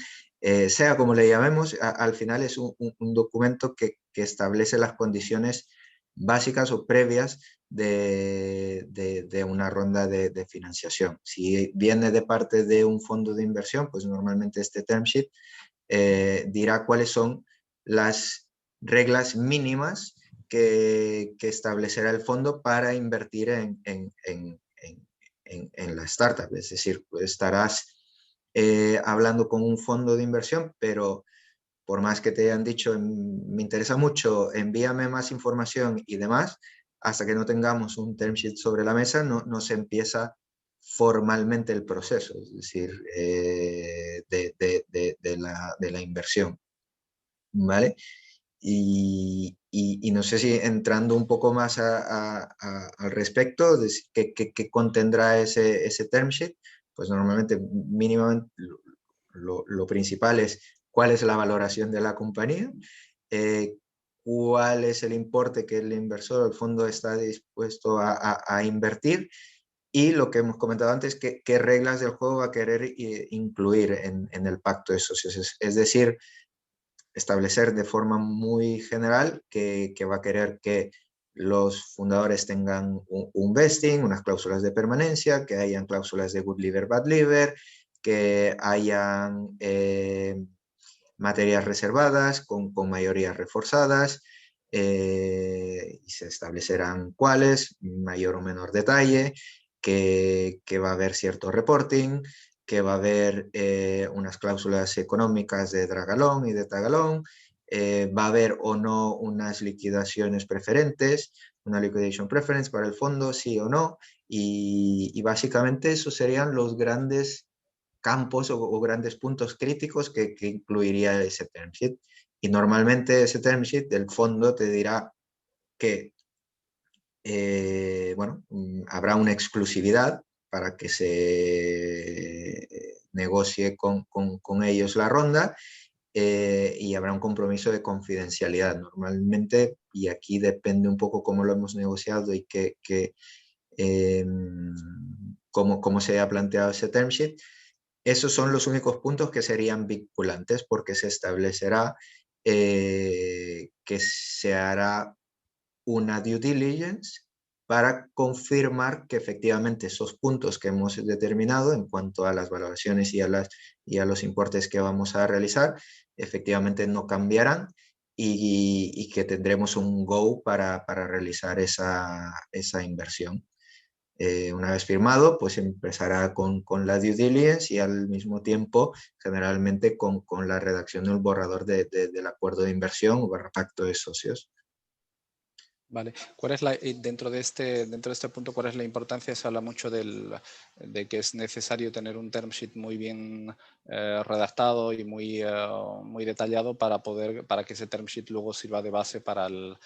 sea como le llamemos, al final es un documento que establece las condiciones básicas o previas de una ronda de financiación. Si viene de parte de un fondo de inversión, pues normalmente este term sheet dirá cuáles son las reglas mínimas que establecerá el fondo para invertir en la startup. Es decir, estarás hablando con un fondo de inversión, pero por más que te hayan dicho, me interesa mucho, envíame más información y demás, hasta que no tengamos un term sheet sobre la mesa, no se empieza formalmente el proceso, es decir, de la inversión, ¿vale? Y no sé si entrando un poco más al respecto, de qué contendrá ese term sheet, pues normalmente mínimamente lo principal es cuál es la valoración de la compañía, cuál es el importe que el inversor o el fondo está dispuesto a invertir y lo que hemos comentado antes, qué reglas del juego va a querer incluir en el pacto de socios. Es decir, establecer de forma muy general que va a querer que los fundadores tengan un vesting, unas cláusulas de permanencia, que hayan cláusulas de good liver, bad liver, que hayan materias reservadas con mayorías reforzadas, y se establecerán cuáles, mayor o menor detalle, que va a haber cierto reporting, que va a haber unas cláusulas económicas de dragalón y de tagalón, va a haber o no unas liquidaciones preferentes, una liquidation preference para el fondo, sí o no, y básicamente esos serían los grandes campos o grandes puntos críticos que incluiría ese term sheet. Y normalmente ese term sheet del fondo te dirá que bueno, habrá una exclusividad para que se negocie con ellos la ronda, y habrá un compromiso de confidencialidad. Normalmente, y aquí depende un poco cómo lo hemos negociado y cómo se ha planteado ese term sheet, esos son los únicos puntos que serían vinculantes, porque se establecerá que se hará una due diligence para confirmar que efectivamente esos puntos que hemos determinado en cuanto a las valoraciones y a los importes que vamos a realizar, efectivamente no cambiarán, y que tendremos un go para realizar esa inversión. Una vez firmado, pues empezará con la due diligence y al mismo tiempo, generalmente, con la redacción del borrador del acuerdo de inversión o pacto de socios. Vale. ¿Cuál es dentro de este punto, cuál es la importancia? Se habla mucho de que es necesario tener un term sheet muy bien redactado y muy detallado para que ese term sheet luego sirva de base para el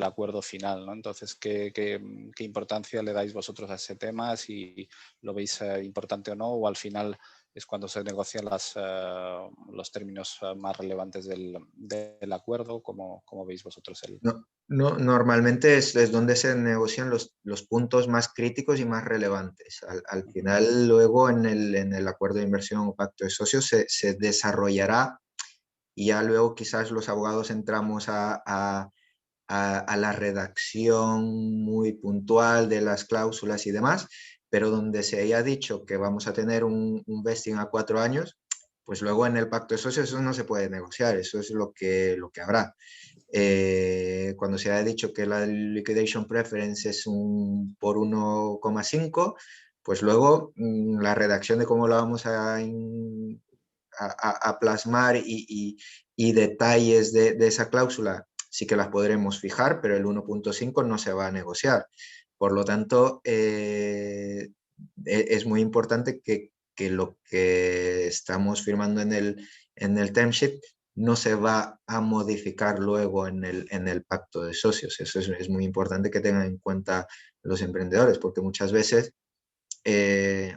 acuerdo final, ¿no? Entonces, ¿qué importancia le dais vosotros a ese tema? Si lo veis importante o no, o al final es cuando se negocian los términos más relevantes del acuerdo. ¿Cómo veis vosotros No, normalmente es donde se negocian los puntos más críticos y más relevantes. Al final, luego en el acuerdo de inversión o pacto de socios se desarrollará, y ya luego quizás los abogados entramos a la redacción muy puntual de las cláusulas y demás, pero donde se haya dicho que vamos a tener un vesting a 4 años, pues luego en el pacto de socios eso no se puede negociar, eso es lo que habrá. Cuando se ha dicho que la liquidation preference es por 1,5, pues luego la redacción de cómo la vamos a plasmar y detalles de esa cláusula sí que las podremos fijar, pero el 1,5 no se va a negociar. Por lo tanto, es muy importante que lo que estamos firmando en el term sheet no se va a modificar luego en el pacto de socios. Eso es muy importante que tengan en cuenta los emprendedores, porque muchas veces,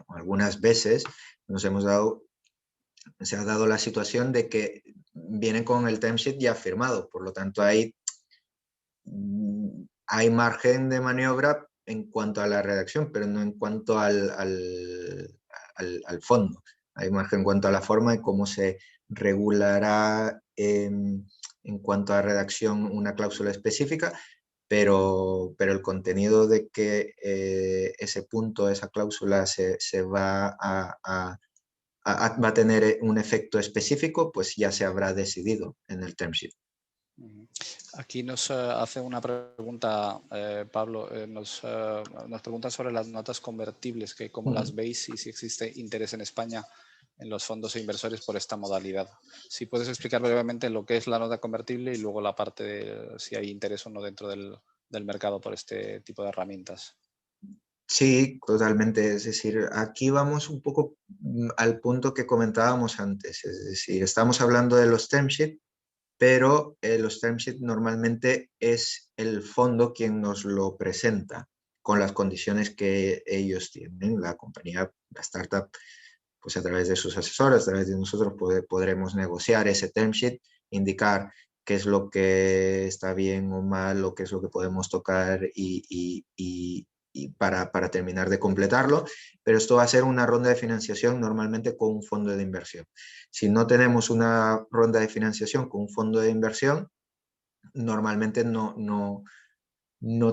algunas veces, se ha dado la situación de que vienen con el term sheet ya firmado, por lo tanto hay margen de maniobra en cuanto a la redacción, pero no en cuanto al fondo. Hay margen en cuanto a la forma y cómo se regulará en cuanto a redacción una cláusula específica, pero el contenido de que ese punto, esa cláusula se va va a tener un efecto específico, pues ya se habrá decidido en el term sheet. Aquí nos hace una pregunta, Pablo, nos pregunta sobre las notas convertibles, que cómo las veis y si existe interés en España en los fondos e inversores por esta modalidad. Si puedes explicar brevemente lo que es la nota convertible y luego la parte de si hay interés o no dentro del mercado por este tipo de herramientas. Sí, totalmente. Es decir, aquí vamos un poco al punto que comentábamos antes. Es decir, estamos hablando de los term sheet, pero los term sheet normalmente es el fondo quien nos lo presenta con las condiciones que ellos tienen. La compañía, la startup, pues a través de sus asesores, a través de nosotros podremos negociar ese term sheet, indicar qué es lo que está bien o mal, o qué es lo que podemos tocar y para terminar de completarlo, pero esto va a ser una ronda de financiación normalmente con un fondo de inversión. Si no tenemos una ronda de financiación con un fondo de inversión, normalmente no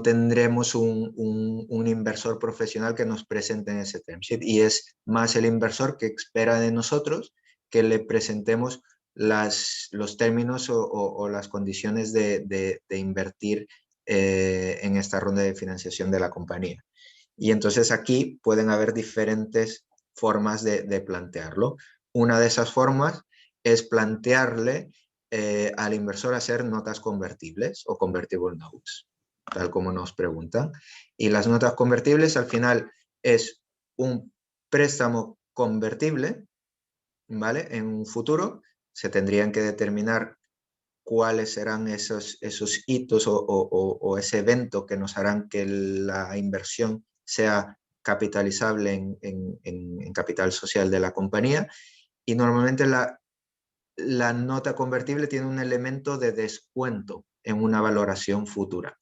tendremos un inversor profesional que nos presente en ese term sheet, y es más el inversor que espera de nosotros que le presentemos los términos o las condiciones de invertir en esta ronda de financiación de la compañía. Y entonces aquí pueden haber diferentes formas de plantearlo. Una de esas formas es plantearle al inversor hacer notas convertibles o convertible notes, tal como nos preguntan. Y las notas convertibles al final es un préstamo convertible, ¿vale? En un futuro se tendrían que determinar cuáles serán esos hitos o ese evento que nos harán que la inversión sea capitalizable en capital social de la compañía. Y normalmente la nota convertible tiene un elemento de descuento en una valoración futura,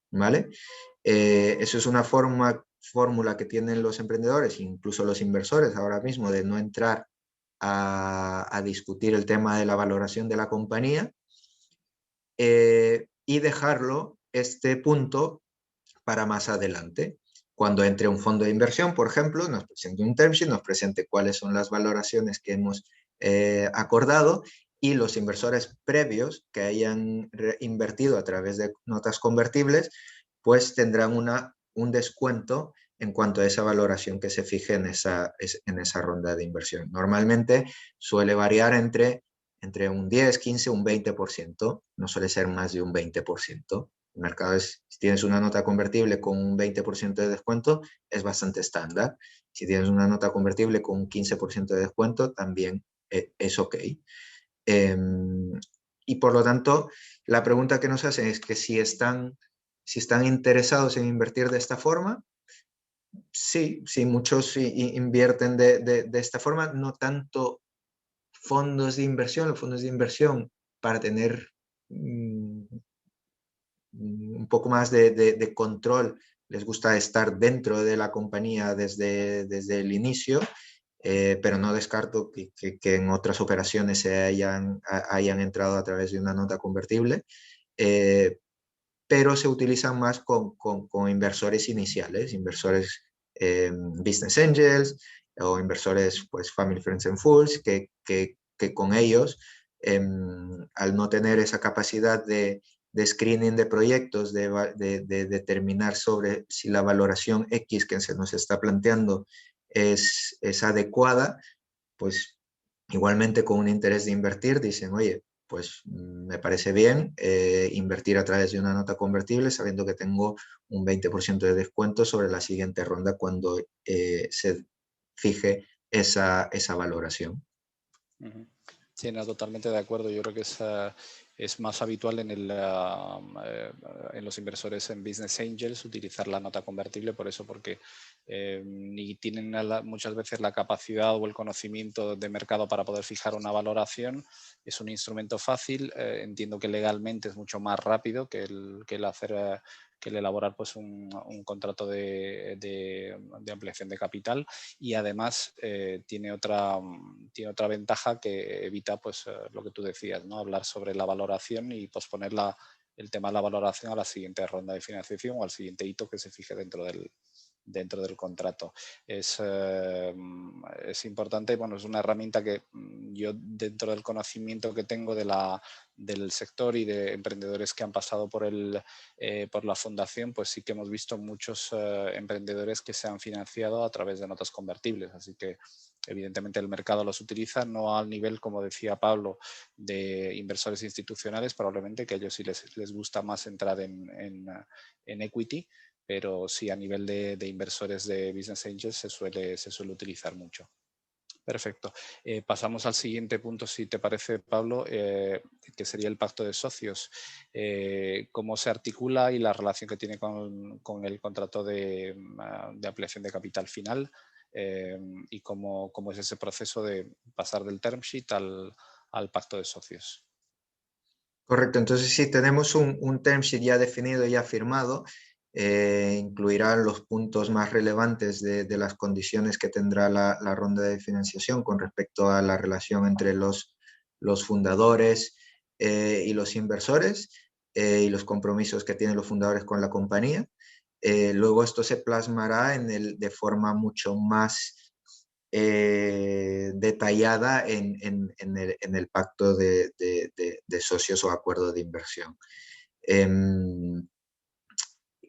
¿vale? Eso es una fórmula que tienen los emprendedores, incluso los inversores ahora mismo, de no entrar a discutir el tema de la valoración de la compañía, y dejarlo, este punto, para más adelante. Cuando entre un fondo de inversión, por ejemplo, nos presente un term sheet, nos presente cuáles son las valoraciones que hemos acordado, y los inversores previos que hayan invertido a través de notas convertibles, pues tendrán un descuento en cuanto a esa valoración que se fije en esa ronda de inversión. Normalmente suele variar entre un 10, 15, un 20%, no suele ser más de un 20%. El mercado si tienes una nota convertible con un 20% de descuento, es bastante estándar. Si tienes una nota convertible con un 15% de descuento, también es ok. Y por lo tanto, la pregunta que nos hacen es que si están interesados en invertir de esta forma. Sí, muchos invierten de esta forma, no tanto fondos de inversión. Los fondos de inversión, para tener un poco más de control, les gusta estar dentro de la compañía desde el inicio, pero no descarto que en otras operaciones se hayan entrado a través de una nota convertible, pero se utilizan más con inversores iniciales, inversores business angels o inversores, pues, family friends and fools, que con ellos, al no tener esa capacidad de screening de proyectos, de determinar sobre si la valoración X que se nos está planteando es adecuada, pues igualmente con un interés de invertir, dicen, oye, pues me parece bien invertir a través de una nota convertible sabiendo que tengo un 20% de descuento sobre la siguiente ronda cuando se fije esa valoración. Sí, no, totalmente de acuerdo. Yo creo que es más habitual en los inversores en Business Angels utilizar la nota convertible, por eso, porque ni tienen muchas veces la capacidad o el conocimiento de mercado para poder fijar una valoración. Es un instrumento fácil, entiendo que legalmente es mucho más rápido que el hacer... que el elaborar, pues, un contrato de ampliación de capital, y además tiene otra ventaja que evita, pues, lo que tú decías, ¿no? Hablar sobre la valoración y posponer el tema de la valoración a la siguiente ronda de financiación o al siguiente hito que se fije dentro del contrato. Es importante, bueno, es una herramienta que yo, dentro del conocimiento que tengo del sector y de emprendedores que han pasado por la fundación, pues sí que hemos visto muchos emprendedores que se han financiado a través de notas convertibles, así que evidentemente el mercado los utiliza, no al nivel, como decía Pablo, de inversores institucionales, probablemente, que a ellos sí les gusta más entrar en equity, pero sí a nivel de inversores de Business Angels se suele utilizar mucho. Perfecto. Pasamos al siguiente punto, si te parece, Pablo, que sería el pacto de socios. ¿Cómo se articula y la relación que tiene con el contrato de ampliación de capital final? Y cómo es ese proceso de pasar del term sheet al pacto de socios. Correcto, entonces sí, tenemos un term sheet ya definido, ya firmado. incluirá los puntos más relevantes de las condiciones que tendrá la ronda de financiación con respecto a la relación entre los fundadores y los inversores y los compromisos que tienen los fundadores con la compañía. Luego esto se plasmará de forma mucho más detallada en el pacto de socios o acuerdo de inversión.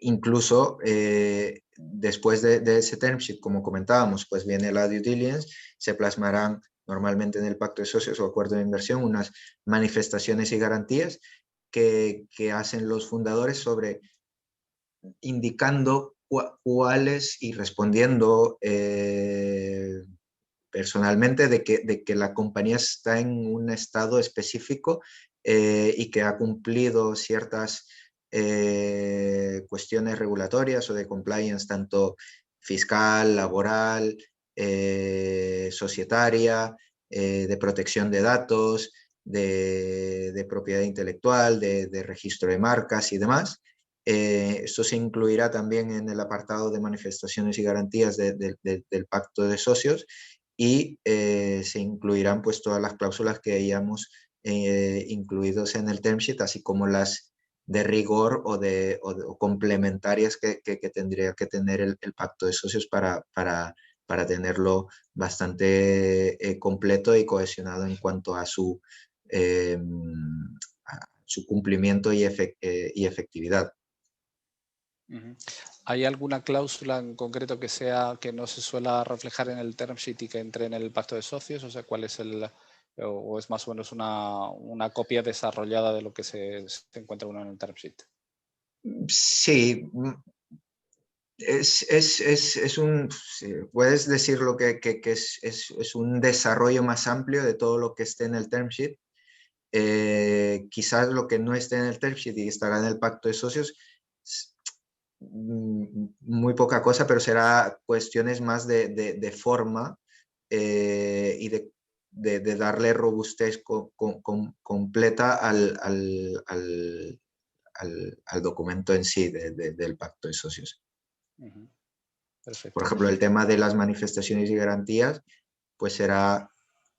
Incluso después de ese term sheet, como comentábamos, pues viene la due diligence, se plasmarán normalmente en el pacto de socios o acuerdo de inversión unas manifestaciones y garantías que hacen los fundadores sobre indicando cuáles y respondiendo personalmente de que la compañía está en un estado específico y que ha cumplido ciertas cuestiones regulatorias o de compliance, tanto fiscal, laboral, societaria, de protección de datos, de propiedad intelectual, de registro de marcas y demás. Esto se incluirá también en el apartado de manifestaciones y garantías del pacto de socios y se incluirán pues todas las cláusulas que hayamos incluidos en el term sheet, así como las de rigor o complementarias que tendría que tener el pacto de socios para tenerlo bastante completo y cohesionado en cuanto a su cumplimiento y efectividad. ¿Hay alguna cláusula en concreto que no se suela reflejar en el term sheet y que entre en el pacto de socios? O sea, ¿cuál es o es más o menos una copia desarrollada de lo que se encuentra uno en el term sheet? Sí, puedes decir lo que es un desarrollo más amplio de todo lo que esté en el term sheet. Quizás lo que no esté en el term sheet y estará en el pacto de socios, muy poca cosa, pero será cuestiones más de forma y de darle robustez completa al documento en sí del pacto de socios. Perfecto. Por ejemplo, el tema de las manifestaciones y garantías, pues será,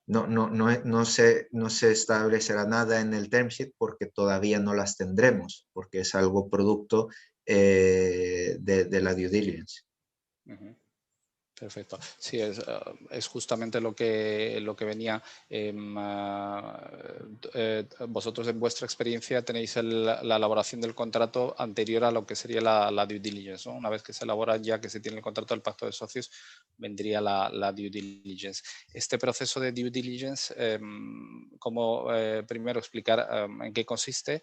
no se establecerá nada en el term sheet porque todavía no las tendremos, porque es algo producto de la due diligence. Perfecto. Sí, es justamente lo que venía. Vosotros en vuestra experiencia tenéis la elaboración del contrato anterior a lo que sería la due diligence, ¿no? Una vez que se elabora, ya que se tiene el contrato del pacto de socios, vendría la due diligence. Este proceso de due diligence, ¿cómo primero explicar en qué consiste,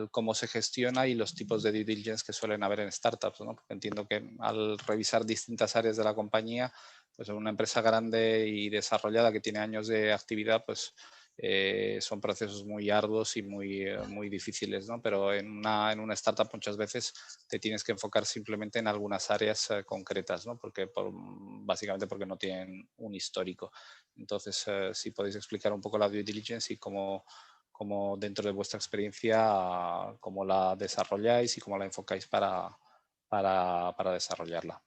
cómo se gestiona y los tipos de due diligence que suelen haber en startups, ¿no? Porque entiendo que al revisar distintas áreas de la compañía, pues en una empresa grande y desarrollada que tiene años de actividad, pues son procesos muy arduos y muy difíciles, ¿no? Pero en una startup muchas veces te tienes que enfocar simplemente en algunas áreas concretas, ¿no? Básicamente porque no tienen un histórico. Entonces, si podéis explicar un poco la due diligence y cómo dentro de vuestra experiencia, cómo la desarrolláis y cómo la enfocáis para desarrollarla.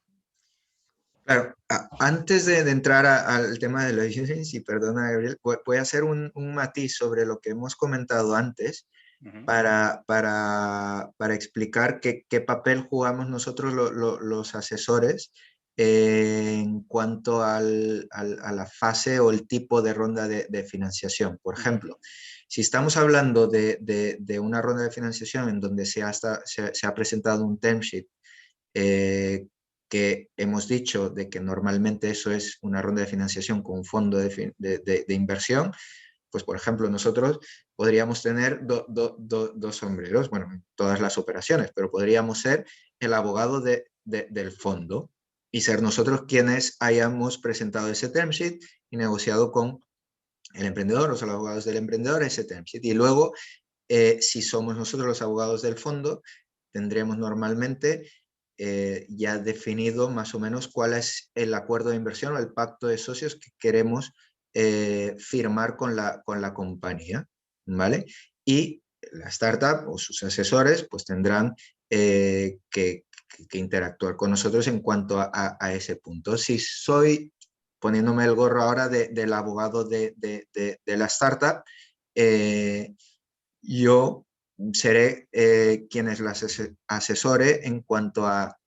Claro, antes de entrar al tema de la due diligence, y perdona Gabriel, voy a hacer un matiz sobre lo que hemos comentado antes para explicar qué papel jugamos nosotros los asesores en cuanto a la fase o el tipo de ronda de financiación. Por ejemplo, si estamos hablando de una ronda de financiación en donde se ha presentado un term sheet que hemos dicho de que normalmente eso es una ronda de financiación con un fondo de inversión, pues por ejemplo nosotros podríamos tener dos sombreros, bueno, en todas las operaciones, pero podríamos ser el abogado del fondo y ser nosotros quienes hayamos presentado ese term sheet y negociado con el emprendedor, los abogados del emprendedor, ese term sheet. Y luego, si somos nosotros los abogados del fondo, tendremos normalmente ya definido más o menos cuál es el acuerdo de inversión o el pacto de socios que queremos firmar con la compañía, ¿vale? Y la startup o sus asesores pues tendrán que interactuar con nosotros en cuanto a ese punto. Si soy, poniéndome el gorro ahora del abogado de la startup, yo seré quien la asesore en cuanto a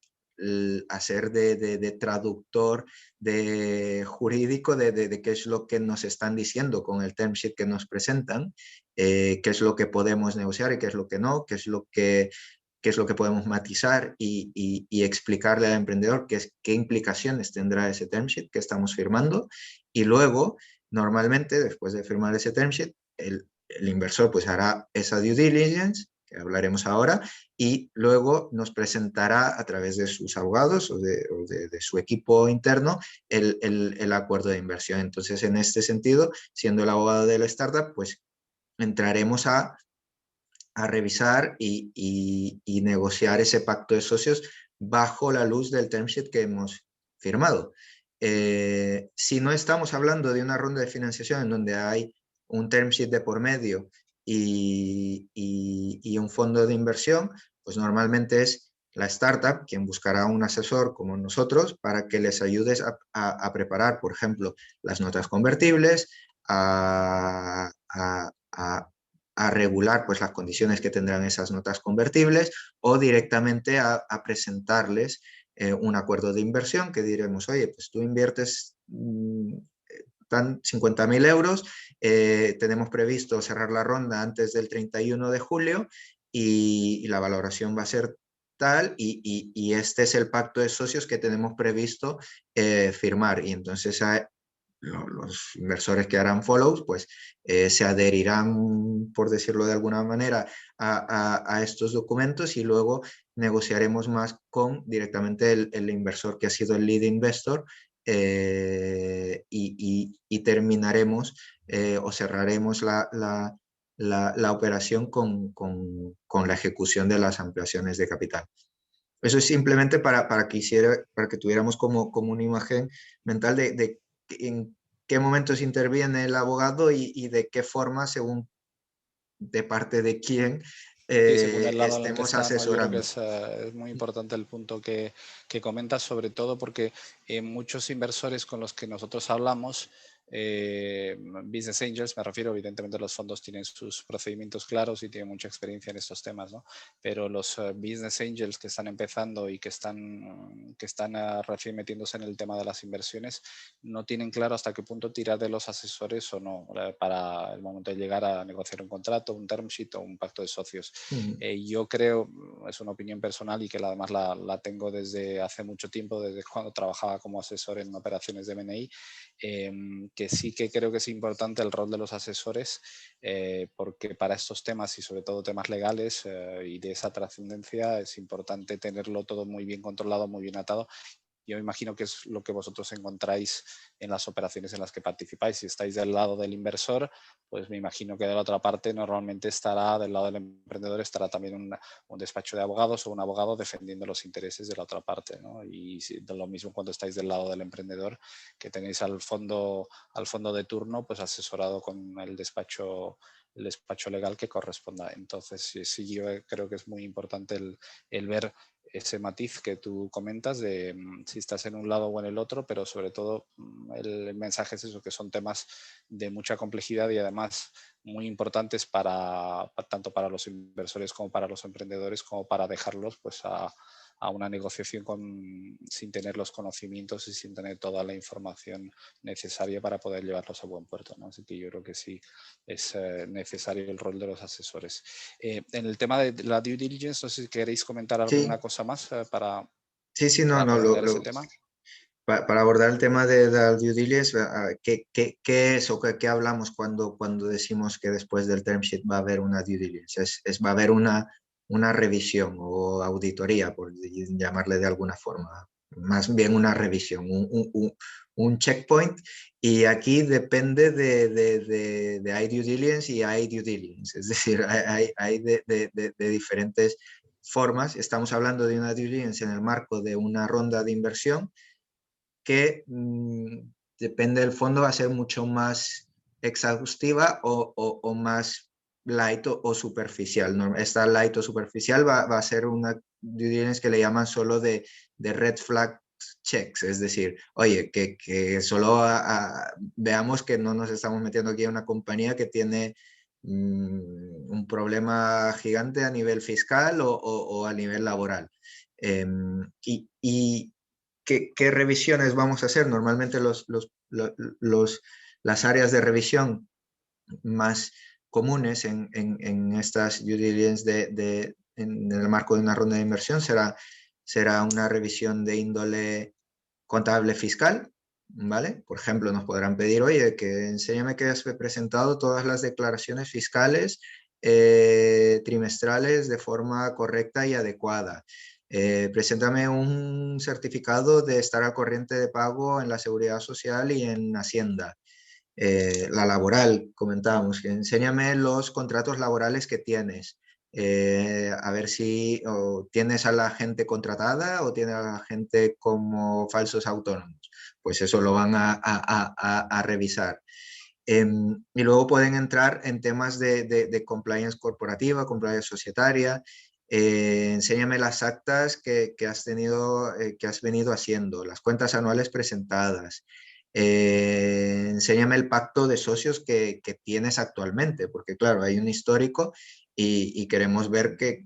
hacer de traductor de jurídico de qué es lo que nos están diciendo con el term sheet que nos presentan, qué es lo que podemos negociar y qué es lo que no, qué es lo que podemos matizar y explicarle al emprendedor qué implicaciones tendrá ese term sheet que estamos firmando. Y luego, normalmente, después de firmar ese term sheet, el inversor pues hará esa due diligence, que hablaremos ahora, y luego nos presentará a través de sus abogados o de su equipo interno el acuerdo de inversión. Entonces, en este sentido, siendo el abogado de la startup, pues entraremos a revisar y negociar ese pacto de socios bajo la luz del term sheet que hemos firmado. Si no estamos hablando de una ronda de financiación en donde hay un term sheet de por medio y un fondo de inversión, pues normalmente es la startup quien buscará un asesor como nosotros para que les ayudes a preparar, por ejemplo, las notas convertibles, a regular pues, las condiciones que tendrán esas notas convertibles o directamente a presentarles un acuerdo de inversión que diremos, oye, pues tú inviertes 50.000 euros, tenemos previsto cerrar la ronda antes del 31 de julio y la valoración va a ser tal y este es el pacto de socios que tenemos previsto firmar. Y entonces los inversores que harán follows, pues se adherirán, por decirlo de alguna manera, a estos documentos y luego negociaremos más con directamente el inversor que ha sido el lead investor y terminaremos o cerraremos la operación con la ejecución de las ampliaciones de capital. Eso es simplemente para que tuviéramos como una imagen mental de en qué momentos interviene el abogado y de qué forma, según de parte de quién, Sí, según el lado en el que estemos está, ¿no? Yo creo que asesorando. es muy importante el punto que comentas, sobre todo porque muchos inversores con los que nosotros hablamos, business angels, me refiero, evidentemente los fondos tienen sus procedimientos claros y tienen mucha experiencia en estos temas, ¿no? Pero los business angels que están empezando y que están recién metiéndose en el tema de las inversiones, no tienen claro hasta qué punto tirar de los asesores o no para el momento de llegar a negociar un contrato, un term sheet o un pacto de socios. Yo creo, es una opinión personal y que además la tengo desde hace mucho tiempo, desde cuando trabajaba como asesor en operaciones de M&A, que sí que creo que es importante el rol de los asesores, porque para estos temas y sobre todo temas legales y de esa trascendencia es importante tenerlo todo muy bien controlado, muy bien atado. Yo imagino que es lo que vosotros encontráis en las operaciones en las que participáis. Si estáis del lado del inversor, pues me imagino que de la otra parte normalmente estará, del lado del emprendedor, estará también un despacho de abogados o un abogado defendiendo los intereses de la otra parte, ¿no? Y de lo mismo cuando estáis del lado del emprendedor, que tenéis al fondo de turno, pues asesorado con el despacho legal que corresponda. Entonces, sí, yo creo que es muy importante el ver ese matiz que tú comentas de si estás en un lado o en el otro, pero sobre todo el mensaje es eso, que son temas de mucha complejidad y además muy importantes tanto para los inversores como para los emprendedores, como para dejarlos pues a una negociación sin tener los conocimientos y sin tener toda la información necesaria para poder llevarlos a buen puerto, ¿no? Así que yo creo que sí es necesario el rol de los asesores. En el tema de la due diligence, no sé si queréis comentar alguna Sí, cosa más sí, no, para no, redondear ese tema. para abordar el tema de la due diligence, ¿qué es o qué hablamos cuando decimos que después del term sheet va a haber una due diligence? Va a haber una revisión o auditoría, por llamarle de alguna forma. Más bien una revisión, un checkpoint. Y aquí depende de hay due diligence y hay due diligence. Es decir, hay de diferentes formas. Estamos hablando de una due diligence en el marco de una ronda de inversión que depende del fondo va a ser mucho más exhaustiva o más light o superficial. Esta light o superficial va a ser una due diligence que le llaman solo de red flag checks, es decir, oye, que solo veamos que no nos estamos metiendo aquí en una compañía que tiene un problema gigante a nivel fiscal o a nivel laboral. ¿Y qué revisiones vamos a hacer? Normalmente las áreas de revisión más comunes en estas due diligence en el marco de una ronda de inversión será una revisión de índole contable fiscal, ¿vale? Por ejemplo, nos podrán pedir, oye, que enséñame que has presentado todas las declaraciones fiscales trimestrales de forma correcta y adecuada. Preséntame un certificado de estar al corriente de pago en la Seguridad Social y en Hacienda. La laboral, comentábamos, que enséñame los contratos laborales que tienes. A ver si tienes a la gente contratada o tienes a la gente como falsos autónomos. Pues eso lo van a revisar. Y luego pueden entrar en temas de compliance corporativa, compliance societaria. Enséñame las actas que has tenido, que has venido haciendo, las cuentas anuales presentadas. Enséñame el pacto de socios que tienes actualmente, porque claro, hay un histórico y queremos ver que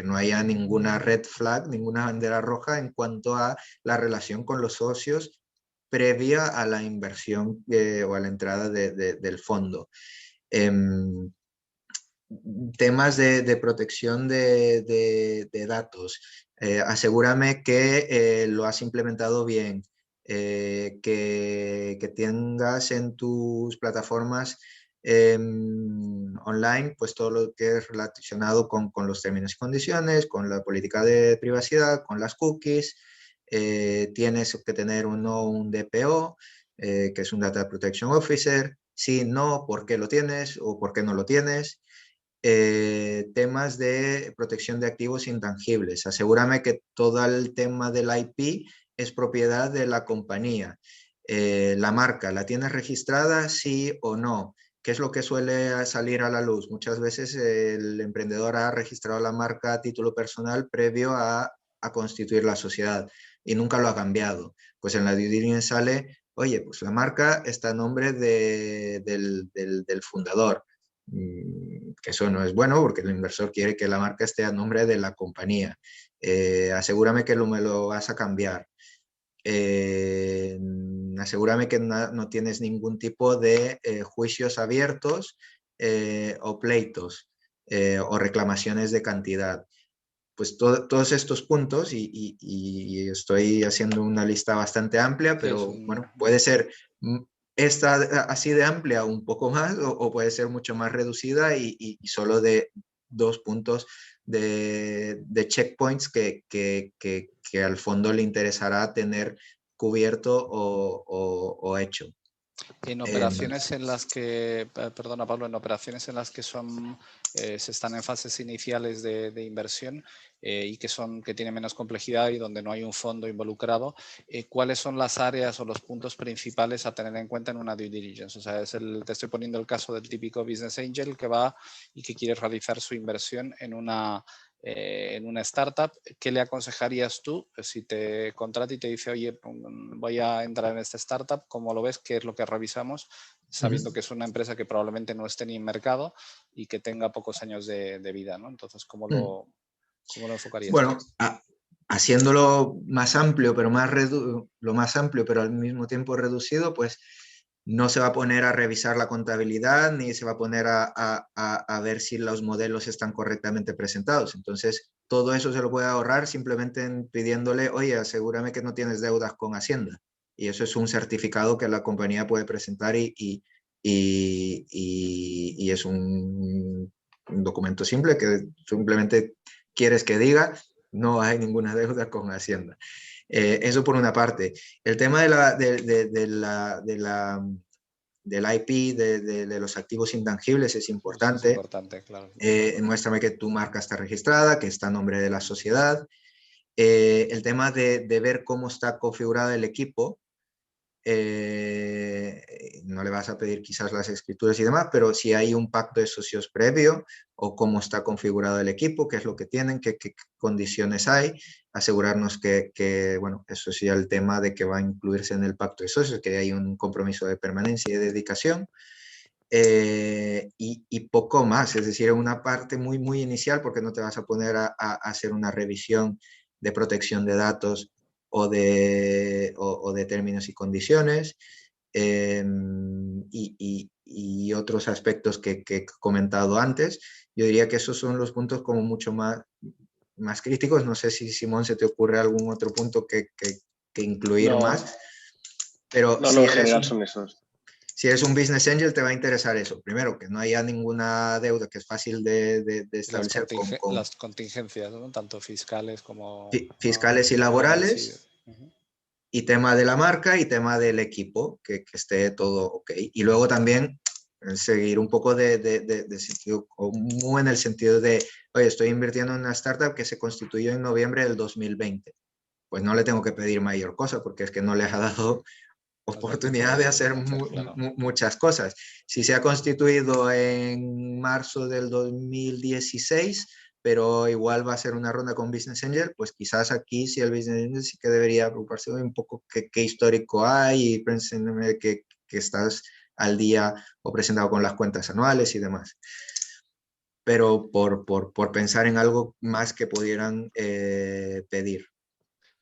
no haya ninguna red flag, ninguna bandera roja en cuanto a la relación con los socios previa a la inversión o a la entrada del fondo. Temas de protección de datos. Asegúrame que lo has implementado bien, que tengas en tus plataformas online pues todo lo que es relacionado con los términos y condiciones, con la política de privacidad, con las cookies. Tienes que tener un DPO, que es un Data Protection Officer. Si no, ¿por qué lo tienes o por qué no lo tienes? Temas de protección de activos intangibles. Asegúrame que todo el tema del IP es propiedad de la compañía. La marca, ¿la tienes registrada? Sí o no. ¿Qué es lo que suele salir a la luz? Muchas veces el emprendedor ha registrado la marca a título personal previo a constituir la sociedad y nunca lo ha cambiado. Pues en la due diligence sale, oye, pues la marca está a nombre del fundador. Que eso no es bueno porque el inversor quiere que la marca esté a nombre de la compañía. Asegúrame que me lo vas a cambiar. Asegúrame que no tienes ningún tipo de juicios abiertos o pleitos o reclamaciones de cantidad. Pues todos estos puntos y estoy haciendo una lista bastante amplia, pero bueno, puede ser esta así de amplia un poco más o puede ser mucho más reducida y solo de 2 puntos de checkpoints que al fondo le interesará tener cubierto o hecho. En operaciones en las que, perdona Pablo, en operaciones en las que se están en fases iniciales de inversión y que tienen menos complejidad y donde no hay un fondo involucrado, ¿cuáles son las áreas o los puntos principales a tener en cuenta en una due diligence? O sea, te estoy poniendo el caso del típico business angel que va y que quiere realizar su inversión en una startup. ¿Qué le aconsejarías tú si te contrata y te dice, oye, voy a entrar en esta startup? ¿Cómo lo ves? ¿Qué es lo que revisamos? Sabiendo que es una empresa que probablemente no esté ni en mercado y que tenga pocos años de vida, ¿no? Entonces, ¿cómo lo enfocarías? Bueno, haciéndolo más amplio, pero lo más amplio, pero al mismo tiempo reducido, pues no se va a poner a revisar la contabilidad ni se va a poner a ver si los modelos están correctamente presentados. Entonces, todo eso se lo puede ahorrar simplemente pidiéndole, oye, asegúrame que no tienes deudas con Hacienda. Y eso es un certificado que la compañía puede presentar y es un documento simple que simplemente quieres que diga, no hay ninguna deuda con Hacienda. Eso por una parte. El tema del IP, de los activos intangibles es importante. Es importante, claro. Muéstrame que tu marca está registrada, que está a nombre de la sociedad. El tema de ver cómo está configurado el equipo. no le vas a pedir quizás las escrituras y demás, pero si hay un pacto de socios previo o cómo está configurado el equipo, qué es lo que tienen, qué condiciones hay, asegurarnos bueno, eso sí, el tema de que va a incluirse en el pacto de socios, que hay un compromiso de permanencia y de dedicación. Y poco más, es decir, una parte muy, muy inicial, porque no te vas a poner a hacer una revisión de protección de datos o de términos y condiciones, y otros aspectos que he comentado antes. Yo diría que esos son los puntos como mucho más críticos. No sé si, Simón, se te ocurre algún otro punto que incluir No, más, pero no, en general son esos. si eres un business angel, te va a interesar eso. Primero, que no haya ninguna deuda, que es fácil de establecer las contingencias, ¿no? Tanto fiscales como fiscales y laborales, y tema de la marca y tema del equipo, que esté todo ok. Y luego también seguir un poco de sentido común, en el sentido de, oye, estoy invirtiendo en una startup que se constituyó en noviembre del 2020. Pues no le tengo que pedir mayor cosa, porque es que no les ha dado oportunidad de hacer muchas cosas. Si se ha constituido en marzo del 2016, pero igual va a ser una ronda con Business Angel, pues quizás aquí sí el Business Angel sí que debería preocuparse un poco qué histórico hay, y que estás al día o presentado con las cuentas anuales y demás. Pero por pensar en algo más que pudieran pedir.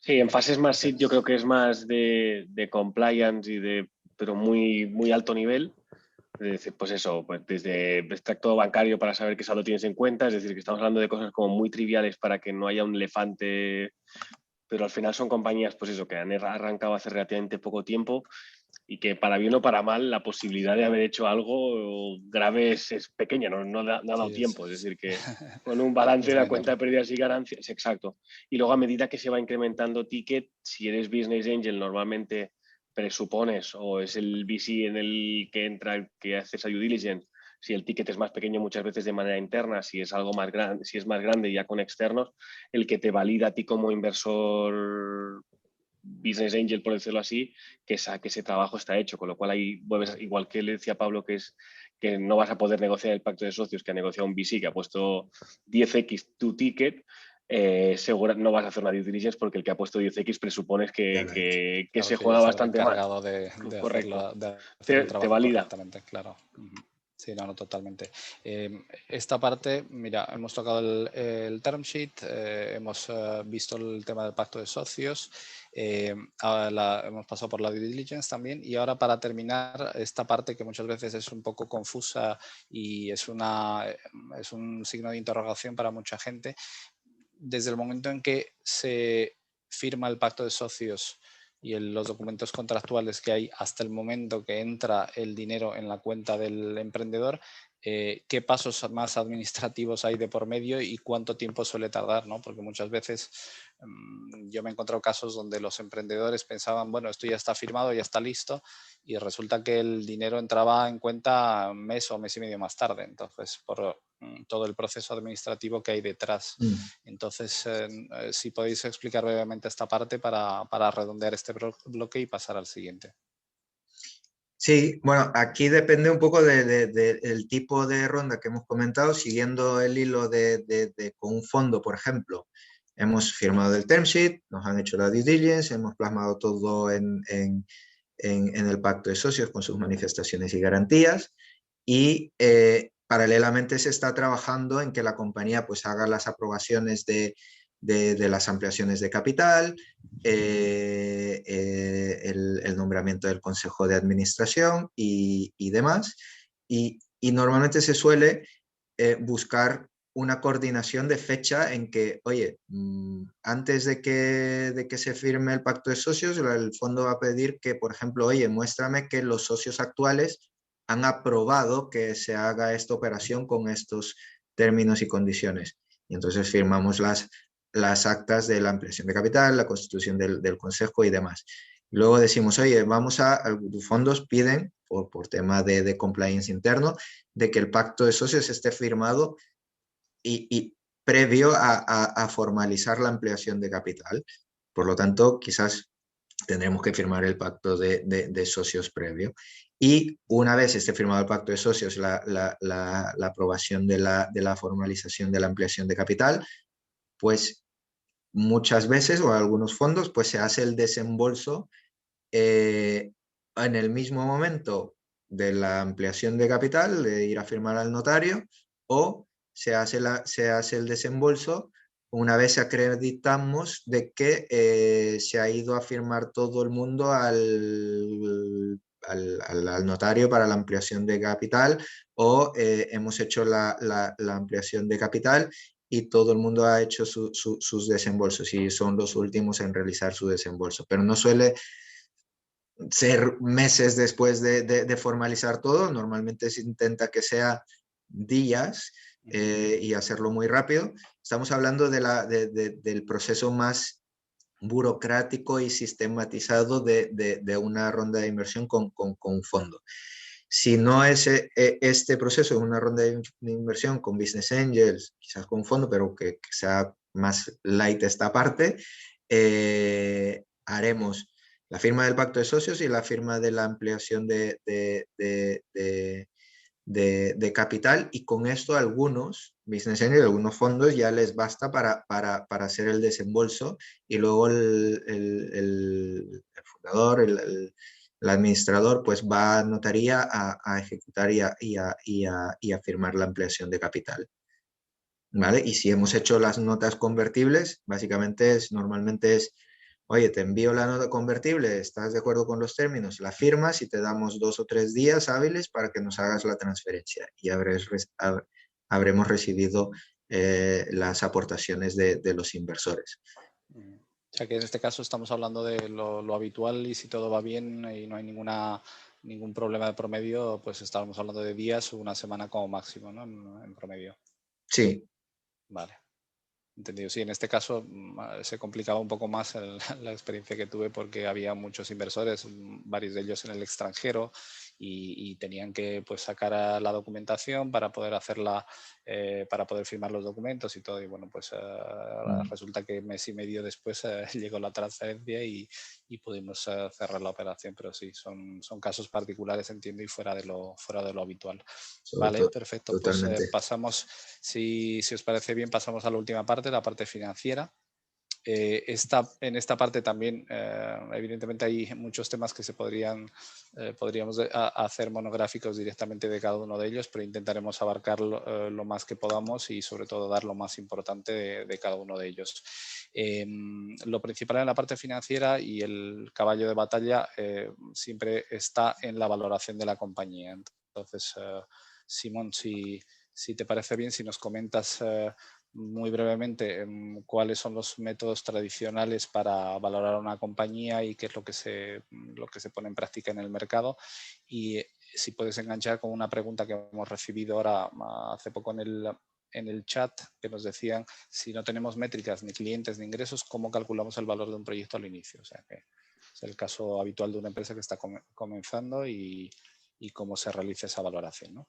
Sí, en fases más SID yo creo que es más de compliance pero muy, muy alto nivel. Es decir, pues eso, pues desde extracto bancario para saber qué saldo tienes en cuenta, es decir, que estamos hablando de cosas como muy triviales para que no haya un elefante, pero al final son compañías, pues eso, que han arrancado hace relativamente poco tiempo y que para bien o para mal la posibilidad de haber hecho algo grave es pequeña, no ha dado tiempo. Es decir, que con un balance de la cuenta de pérdidas y ganancias, exacto. Y luego a medida que se va incrementando ticket, si eres business angel, normalmente presupones o es el VC en el que entra, que hace esa due diligence. Si el ticket es más pequeño, muchas veces de manera interna, si es algo más grande, si es más grande ya con externos, el que te valida a ti como inversor business angel, por decirlo así, que ese trabajo está hecho, con lo cual ahí vuelves, igual que le decía Pablo, que no vas a poder negociar el pacto de socios que ha negociado un VC que ha puesto 10x tu ticket, seguro no vas a hacer una due diligence porque el que ha puesto 10x presupones que claro, se juega bastante mal. Correcto. Te valida. Correctamente, claro. Sí, no, totalmente. Esta parte, mira, hemos tocado el term sheet, hemos visto el tema del pacto de socios, hemos pasado por la due diligence también, y ahora para terminar esta parte que muchas veces es un poco confusa y es un signo de interrogación para mucha gente. Desde el momento en que se firma el pacto de socios y los documentos contractuales que hay hasta el momento que entra el dinero en la cuenta del emprendedor, qué pasos más administrativos hay de por medio y cuánto tiempo suele tardar, ¿no? Porque muchas veces yo me he encontrado casos donde los emprendedores pensaban, bueno, esto ya está firmado, ya está listo, y resulta que el dinero entraba en cuenta un mes o mes y medio más tarde. Entonces, por todo el proceso administrativo que hay detrás. Entonces, si podéis explicar brevemente esta parte para redondear este bloque y pasar al siguiente. Sí, bueno, aquí depende un poco del tipo de ronda que hemos comentado, siguiendo el hilo con un fondo, por ejemplo. Hemos firmado el term sheet, nos han hecho la due diligence, hemos plasmado todo en el pacto de socios con sus manifestaciones y garantías, y paralelamente se está trabajando en que la compañía pues haga las aprobaciones de las ampliaciones de capital, el nombramiento del consejo de administración y demás. Y normalmente se suele buscar una coordinación de fecha en que, oye, antes de que se firme el pacto de socios, el fondo va a pedir que, por ejemplo, oye, muéstrame que los socios actuales han aprobado que se haga esta operación con estos términos y condiciones. Y entonces firmamos las actas de la ampliación de capital, la constitución del consejo y demás. Luego decimos, oye, los fondos piden, por tema de compliance interno, de que el pacto de socios esté firmado y previo a formalizar la ampliación de capital. Por lo tanto, quizás tendremos que firmar el pacto de socios previo. Y una vez esté firmado el pacto de socios, la aprobación de la formalización de la ampliación de capital, pues muchas veces o algunos fondos, pues se hace el desembolso en el mismo momento de la ampliación de capital, de ir a firmar al notario, o se hace el desembolso una vez acreditamos de que se ha ido a firmar todo el mundo al notario para la ampliación de capital, o hemos hecho la ampliación de capital y todo el mundo ha hecho sus desembolsos y son los últimos en realizar su desembolso. Pero no suele ser meses después de formalizar todo, normalmente se intenta que sea días y hacerlo muy rápido. Estamos hablando del proceso más burocrático y sistematizado de una ronda de inversión con un fondo. Si no es este proceso, una ronda de inversión con business angels, quizás con un fondo, pero que sea más light esta parte, haremos la firma del pacto de socios y la firma de la ampliación de capital, y con esto algunos business angels, algunos fondos ya les basta para hacer el desembolso, y luego el fundador, el administrador, pues va a notaría a ejecutar y a firmar la ampliación de capital. ¿Vale? Y si hemos hecho las notas convertibles, básicamente normalmente es, oye, te envío la nota convertible, ¿estás de acuerdo con los términos? La firmas y te damos 2 o 3 días hábiles para que nos hagas la transferencia y habremos recibido las aportaciones de los inversores. O sea que en este caso estamos hablando de lo habitual, y si todo va bien y no hay ningún problema de promedio, pues estábamos hablando de días o una semana como máximo, ¿no? En promedio. Sí. Vale. Entendido. Sí, en este caso se complicaba un poco más la experiencia que tuve, porque había muchos inversores, varios de ellos en el extranjero, y tenían que pues sacar a la documentación para poder hacerla, para poder firmar los documentos y todo. Y bueno, pues resulta que mes y medio después llegó la transferencia y pudimos cerrar la operación. Pero sí, son casos particulares, entiendo, y fuera de lo habitual. Vale, perfecto. Pues pasamos, si os parece bien, pasamos a la última parte, la parte financiera. En esta parte también, evidentemente, hay muchos temas que podríamos hacer monográficos directamente de cada uno de ellos, pero intentaremos abarcar lo más que podamos y sobre todo dar lo más importante de cada uno de ellos. Lo principal en la parte financiera y el caballo de batalla siempre está en la valoración de la compañía. Entonces, Simón, si te parece bien, si nos comentas muy brevemente cuáles son los métodos tradicionales para valorar una compañía y qué es lo que se pone en práctica en el mercado, y si puedes enganchar con una pregunta que hemos recibido ahora hace poco en el chat, que nos decían: si no tenemos métricas, ni clientes, ni ingresos, ¿cómo calculamos el valor de un proyecto al inicio? O sea, que es el caso habitual de una empresa que está comenzando y cómo se realiza esa valoración, ¿no?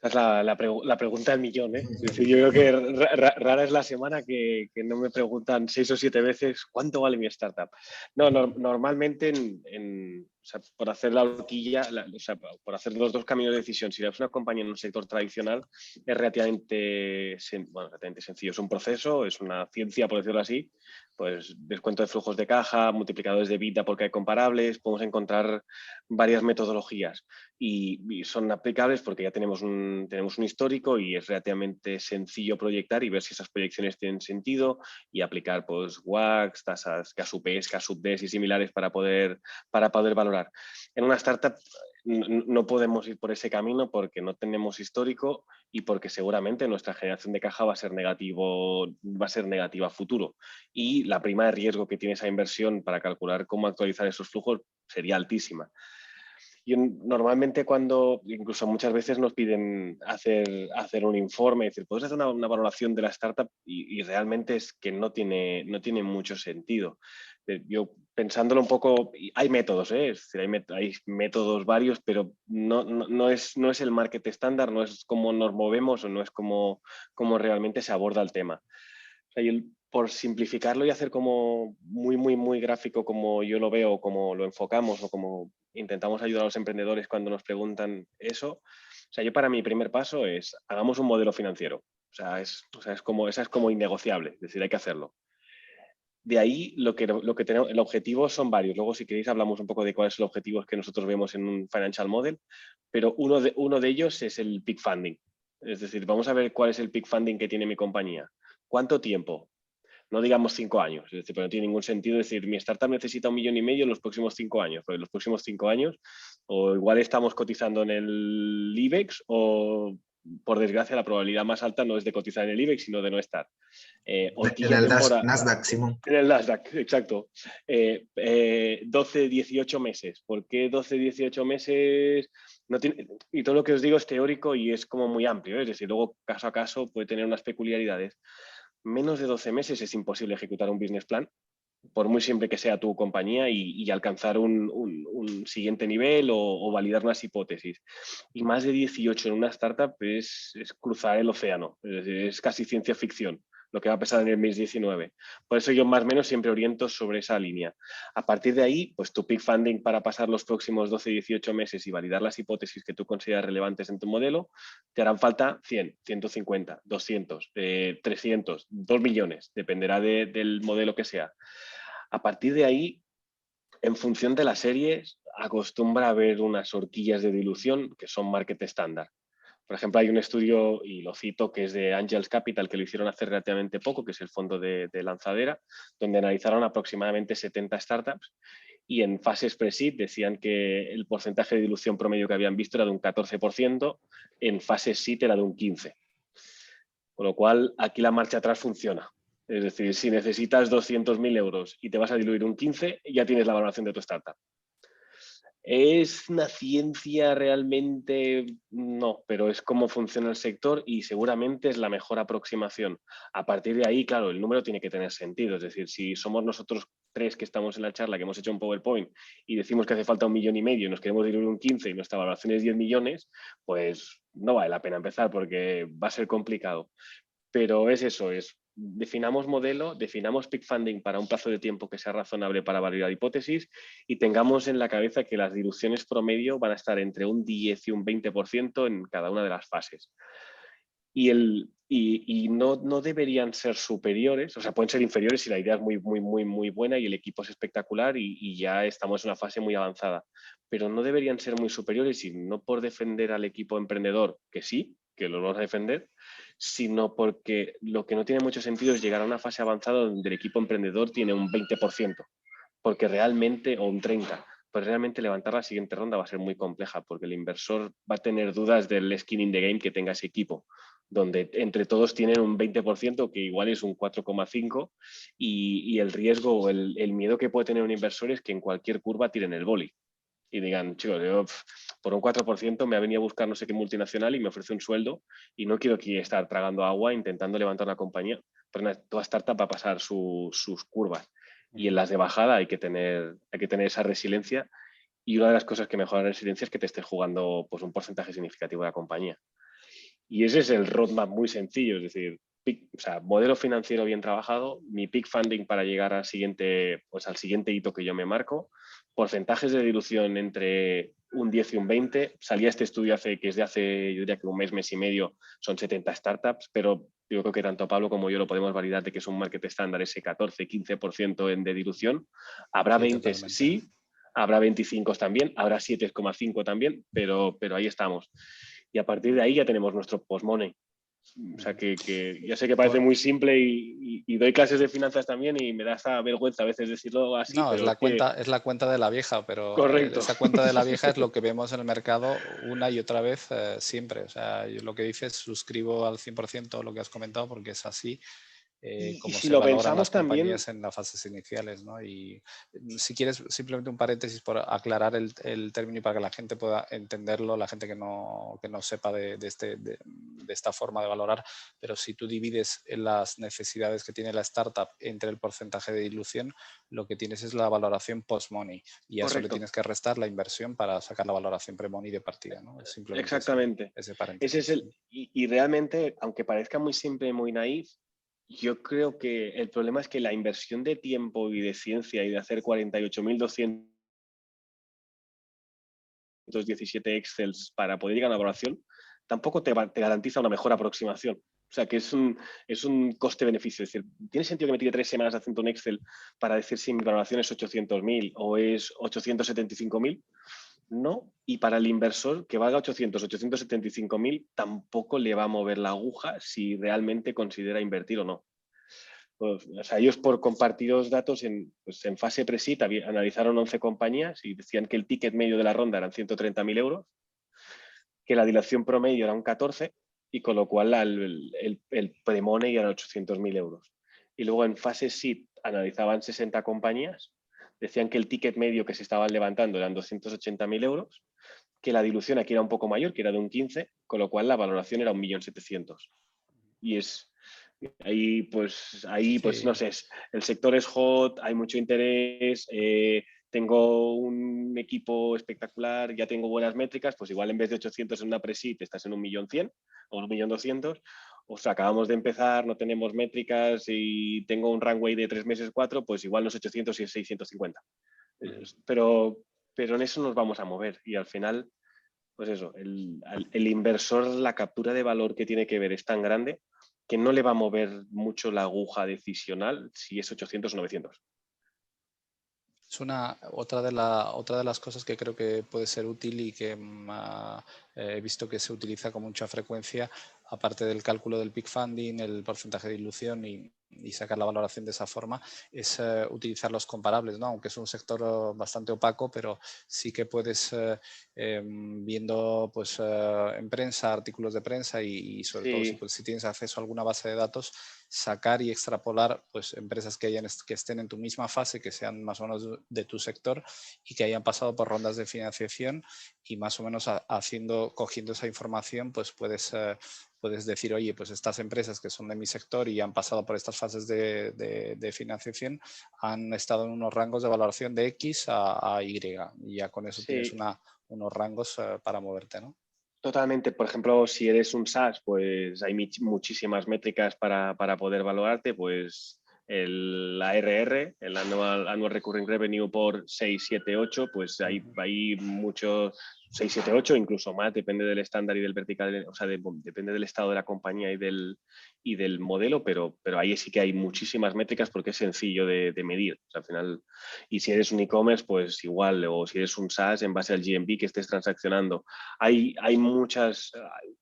Esa es la pregunta del millón, ¿eh? Es decir, yo creo que rara es la semana que no me preguntan 6 o 7 veces cuánto vale mi startup. No, normalmente o sea, por hacer la horquilla, o sea, por hacer los dos caminos de decisión, si eres una compañía en un sector tradicional, es relativamente sencillo. Es un proceso, es una ciencia, por decirlo así. Pues descuento de flujos de caja, multiplicadores de EBITDA porque hay comparables, podemos encontrar varias metodologías y son aplicables porque ya tenemos un histórico y es relativamente sencillo proyectar y ver si esas proyecciones tienen sentido y aplicar pues WACC, tasas K-Ps, K-Ds y similares para poder valorar. En una startup no podemos ir por ese camino porque no tenemos histórico y porque seguramente nuestra generación de caja va a ser negativa a futuro, y la prima de riesgo que tiene esa inversión para calcular cómo actualizar esos flujos sería altísima. Y normalmente incluso muchas veces nos piden hacer un informe, decir, ¿puedes hacer una valoración de la startup? Y realmente es que no tiene mucho sentido. Yo pensándolo un poco, hay métodos, es decir, hay métodos varios, pero no es el market estándar, no es cómo nos movemos o no es cómo realmente se aborda el tema. O sea, por simplificarlo y hacer como muy gráfico como yo lo veo, como lo enfocamos o como intentamos ayudar a los emprendedores cuando nos preguntan eso. O sea, yo para mi primer paso es, hagamos un modelo financiero. O sea, esa es como innegociable, es decir, hay que hacerlo. De ahí lo que tenemos, el objetivo son varios. Luego, si queréis, hablamos un poco de cuáles son los objetivos que nosotros vemos en un financial model, pero uno de ellos es el peak funding. Es decir, vamos a ver cuál es el peak funding que tiene mi compañía. ¿Cuánto tiempo? No digamos 5 años, es decir, pero no tiene ningún sentido decir mi startup necesita 1,5 millones en los próximos 5 años, porque en los próximos 5 años o igual estamos cotizando en el IBEX o por desgracia la probabilidad más alta no es de cotizar en el IBEX sino de no estar. En el Nasdaq, Simón. En el Nasdaq, exacto. 12, 18 meses. ¿Por qué 12, 18 meses? No tiene, y todo lo que os digo es teórico y es como muy amplio, es decir, luego caso a caso puede tener unas peculiaridades. Menos de 12 meses es imposible ejecutar un business plan, por muy simple que sea tu compañía y alcanzar un siguiente nivel o validar unas hipótesis. Y más de 18 en una startup es cruzar el océano, es casi ciencia ficción lo que va a pasar en el mes 19. Por eso yo más o menos siempre oriento sobre esa línea. A partir de ahí, pues tu peak funding para pasar los próximos 12, 18 meses y validar las hipótesis que tú consideras relevantes en tu modelo, te harán falta 100, 150, 200, 300, 2 millones, dependerá del modelo que sea. A partir de ahí, en función de las series, acostumbra a haber unas horquillas de dilución que son market estándar. Por ejemplo, hay un estudio, y lo cito, que es de Angels Capital, que lo hicieron hace relativamente poco, que es el fondo de Lanzadera, donde analizaron aproximadamente 70 startups y en fases pre-seed decían que el porcentaje de dilución promedio que habían visto era de un 14%, en fases seed era de un 15%. Con lo cual, aquí la marcha atrás funciona. Es decir, si necesitas 200.000 euros y te vas a diluir un 15, ya tienes la valoración de tu startup. ¿Es una ciencia realmente? No, pero es cómo funciona el sector y seguramente es la mejor aproximación. A partir de ahí, claro, el número tiene que tener sentido. Es decir, si somos nosotros 3 que estamos en la charla, que hemos hecho un PowerPoint y decimos que hace falta 1,5 millones y nos queremos diluir un 15 y nuestra valoración es 10 millones, pues no vale la pena empezar porque va a ser complicado. Pero es eso, definamos modelo, definamos peak funding para un plazo de tiempo que sea razonable para validar hipótesis y tengamos en la cabeza que las diluciones promedio van a estar entre un 10 y un 20% en cada una de las fases. Y no deberían ser superiores, o sea, pueden ser inferiores si la idea es muy buena y el equipo es espectacular y ya estamos en una fase muy avanzada, pero no deberían ser muy superiores y no por defender al equipo emprendedor, que sí, que lo vamos a defender, sino porque lo que no tiene mucho sentido es llegar a una fase avanzada donde el equipo emprendedor tiene un 20%, porque realmente, o un 30%, pues realmente levantar la siguiente ronda va a ser muy compleja, porque el inversor va a tener dudas del skin in the game que tenga ese equipo, donde entre todos tienen un 20%, que igual es un 4,5%, y el riesgo o el miedo que puede tener un inversor es que en cualquier curva tiren el boli y digan, chicos, yo por un 4% me ha venido a buscar no sé qué multinacional y me ofrece un sueldo y no quiero aquí estar tragando agua intentando levantar una compañía. Pero toda startup va a pasar sus curvas y en las de bajada hay que tener esa resiliencia y una de las cosas que mejora la resiliencia es que te estés jugando pues, un porcentaje significativo de la compañía. Y ese es el roadmap muy sencillo, es decir, modelo financiero bien trabajado, mi peak funding para llegar al siguiente hito que yo me marco, porcentajes de dilución entre un 10 y un 20. Salía este estudio que es de hace, yo diría que un mes y medio, son 70 startups, pero yo creo que tanto Pablo como yo lo podemos validar de que es un market estándar ese 14-15% de dilución. Habrá 20, sí, habrá 25 también, habrá 7,5 también, pero ahí estamos. Y a partir de ahí ya tenemos nuestro post-money. O sea, que ya sé que parece muy simple y doy clases de finanzas también y me da esa vergüenza a veces decirlo así. No, pero es la cuenta de la vieja, pero correcto. Esa cuenta de la vieja es lo que vemos en el mercado una y otra vez siempre. O sea, yo lo que dices, suscribo al 100% lo que has comentado porque es así. Como si se lo valoran pensamos las compañías también, en las fases iniciales, ¿no? Y si quieres, simplemente un paréntesis por aclarar el término y para que la gente pueda entenderlo, la gente que no sepa de esta forma de valorar, pero si tú divides las necesidades que tiene la startup entre el porcentaje de dilución, lo que tienes es la valoración post-money y a eso le tienes que restar la inversión para sacar la valoración pre-money de partida, ¿no? Simplemente exactamente. ese paréntesis. Y realmente, aunque parezca muy simple y muy naif, Yo creo que el problema es que la inversión de tiempo y de ciencia y de hacer 48.217 Excels para poder llegar a una valoración tampoco te garantiza una mejor aproximación. O sea, que es un coste-beneficio. Es decir, ¿tiene sentido que me tire 3 semanas haciendo un Excel para decir si mi valoración es 800.000 o es 875.000? No, y para el inversor que valga 875.000 tampoco le va a mover la aguja si realmente considera invertir o no. Pues, o sea, ellos por compartidos datos pues en fase pre-seed analizaron 11 compañías y decían que el ticket medio de la ronda eran 130.000 euros, que la dilación promedio era un 14 y con lo cual el pre-money eran 800.000 euros. Y luego en fase seed analizaban 60 compañías, decían que el ticket medio que se estaban levantando eran 280.000 euros, que la dilución aquí era un poco mayor, que era de un 15, con lo cual la valoración era 1.700.000. Y es ahí, pues no sé, el sector es hot, hay mucho interés, tengo un equipo espectacular, ya tengo buenas métricas, pues igual en vez de 800 en una pre-seed estás en 1.100.000 o 1.200.000. O sea, acabamos de empezar, no tenemos métricas y tengo un runway de 3 meses, 4, pues igual no es 800 y es 650. Pero en eso nos vamos a mover y al final, pues eso, el inversor, la captura de valor que tiene que ver es tan grande que no le va a mover mucho la aguja decisional si es 800 o 900. Es otra de las cosas que creo que puede ser útil y que he visto que se utiliza con mucha frecuencia, aparte del cálculo del peak funding, el porcentaje de dilución y sacar la valoración de esa forma, es utilizar los comparables, ¿no? Aunque es un sector bastante opaco, pero sí que puedes, viendo pues, en prensa, artículos de prensa y sobre todo si tienes acceso a alguna base de datos, sacar y extrapolar pues, empresas que estén en tu misma fase, que sean más o menos de tu sector y que hayan pasado por rondas de financiación y más o menos cogiendo esa información, pues puedes decir, oye, pues estas empresas que son de mi sector y han pasado por estas fases de financiación han estado en unos rangos de valoración de X a Y y ya con eso tienes unos rangos para moverte, ¿no? Totalmente. Por ejemplo, si eres un SaaS, pues hay muchísimas métricas para poder valorarte, pues la ARR, el Annual Recurring Revenue por 6, 7, 8, pues hay mucho 6, 7, 8, incluso más, depende del estándar y del vertical, o sea, depende del estado de la compañía y del modelo, pero ahí sí que hay muchísimas métricas porque es sencillo de medir. O sea, al final, y si eres un e-commerce, pues igual, o si eres un SaaS en base al GMV que estés transaccionando. Hay muchas,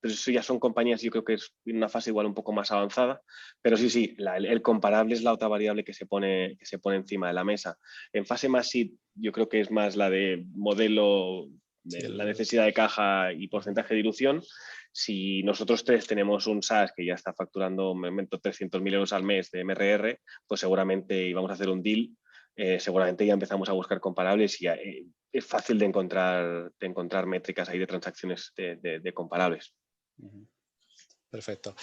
pero eso ya son compañías, yo creo que es una fase igual un poco más avanzada, pero sí, el comparable es la otra variable que se pone encima de la mesa. En fase más seed, yo creo que es más la de modelo, la necesidad de caja y porcentaje de dilución. Si nosotros tres tenemos un SaaS que ya está facturando 300.000 euros al mes de MRR, pues seguramente íbamos a hacer un deal. Seguramente ya empezamos a buscar comparables y es fácil de encontrar métricas ahí de transacciones de comparables. Perfecto.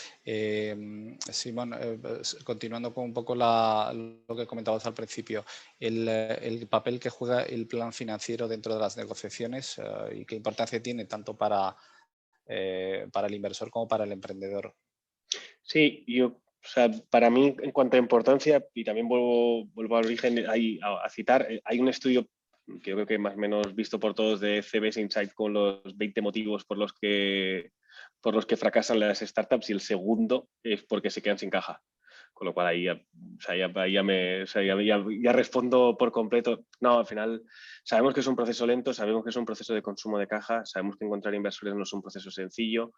Simón, continuando con un poco lo que comentabas al principio, el papel que juega el plan financiero dentro de las negociaciones y qué importancia tiene tanto para el inversor como para el emprendedor. Sí, o sea, para mí, en cuanto a importancia, y también vuelvo al origen a citar, hay un estudio que yo creo que más o menos visto por todos de CBS Insight con los 20 motivos por los que fracasan las startups y el segundo es porque se quedan sin caja. Con lo cual ahí ya respondo por completo. No, al final sabemos que es un proceso lento, sabemos que es un proceso de consumo de caja, sabemos que encontrar inversores no es un proceso sencillo,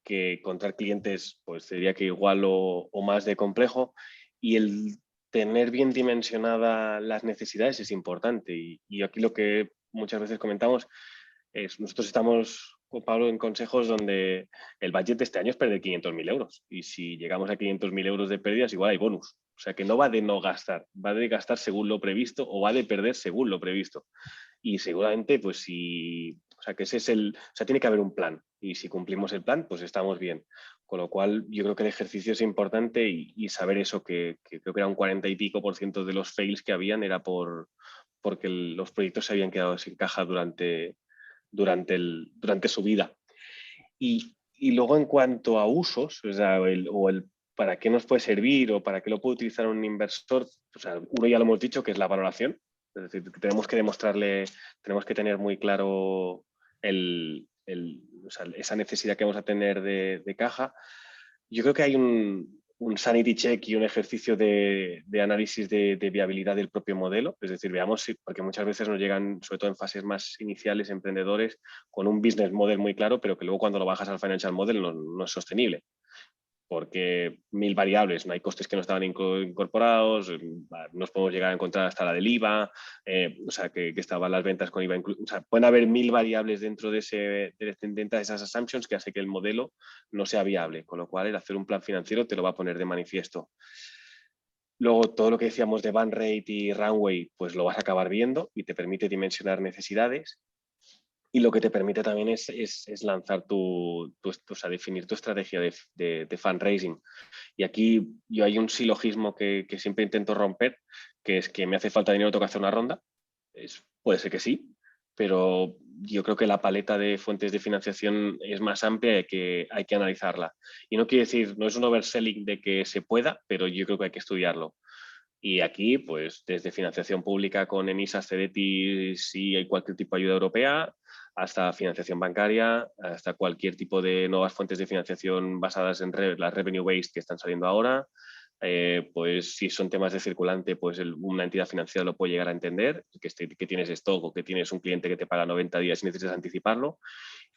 que encontrar clientes pues diría que igual o más de complejo, y el tener bien dimensionadas las necesidades es importante. Y aquí lo que muchas veces comentamos es, nosotros estamos con Pablo en consejos donde el budget de este año es perder 500.000 euros. Y si llegamos a 500.000 euros de pérdidas, igual hay bonus. O sea que no va de no gastar, va de gastar según lo previsto o va de perder según lo previsto. Y seguramente, pues o sea, que ese es o sea, tiene que haber un plan. Y si cumplimos el plan, pues estamos bien. Con lo cual, yo creo que el ejercicio es importante y saber eso, que creo que era un 40 y pico % de los fails que habían era porque los proyectos se habían quedado sin caja durante su vida. Y luego en cuanto a usos, o sea, el ¿para qué nos puede servir o para qué lo puede utilizar un inversor? O sea, uno ya lo hemos dicho, que es la valoración. Es decir, tenemos que demostrarle, tenemos que tener muy claro o sea, esa necesidad que vamos a tener de caja. Yo creo que hay un sanity check y un ejercicio de análisis de viabilidad del propio modelo. Es decir, veamos si, porque muchas veces nos llegan, sobre todo en fases más iniciales, emprendedores con un business model muy claro, pero que luego cuando lo bajas al financial model no es sostenible. Porque 1000 variables, no hay costes que no estaban incorporados, nos podemos llegar a encontrar hasta la del IVA, o sea, que estaban las ventas con IVA incluido. O sea, pueden haber 1000 variables dentro de esas assumptions que hace que el modelo no sea viable, con lo cual el hacer un plan financiero te lo va a poner de manifiesto. Luego, todo lo que decíamos de burn rate y runway, pues lo vas a acabar viendo y te permite dimensionar necesidades. Y lo que te permite también es lanzar o sea, definir tu estrategia de fundraising. Y aquí yo hay un silogismo que siempre intento romper, que es que me hace falta dinero, tengo que hacer una ronda. Puede ser que sí, pero yo creo que la paleta de fuentes de financiación es más amplia y que hay que analizarla. Y no quiere decir, no es un overselling de que se pueda, pero yo creo que hay que estudiarlo. Y aquí, pues, desde financiación pública con ENISA, CEDETIS, si hay cualquier tipo de ayuda europea, hasta financiación bancaria, hasta cualquier tipo de nuevas fuentes de financiación basadas en las revenue-based que están saliendo ahora. Pues si son temas de circulante, pues una entidad financiera lo puede llegar a entender, que tienes stock o que tienes un cliente que te paga 90 días y necesitas anticiparlo.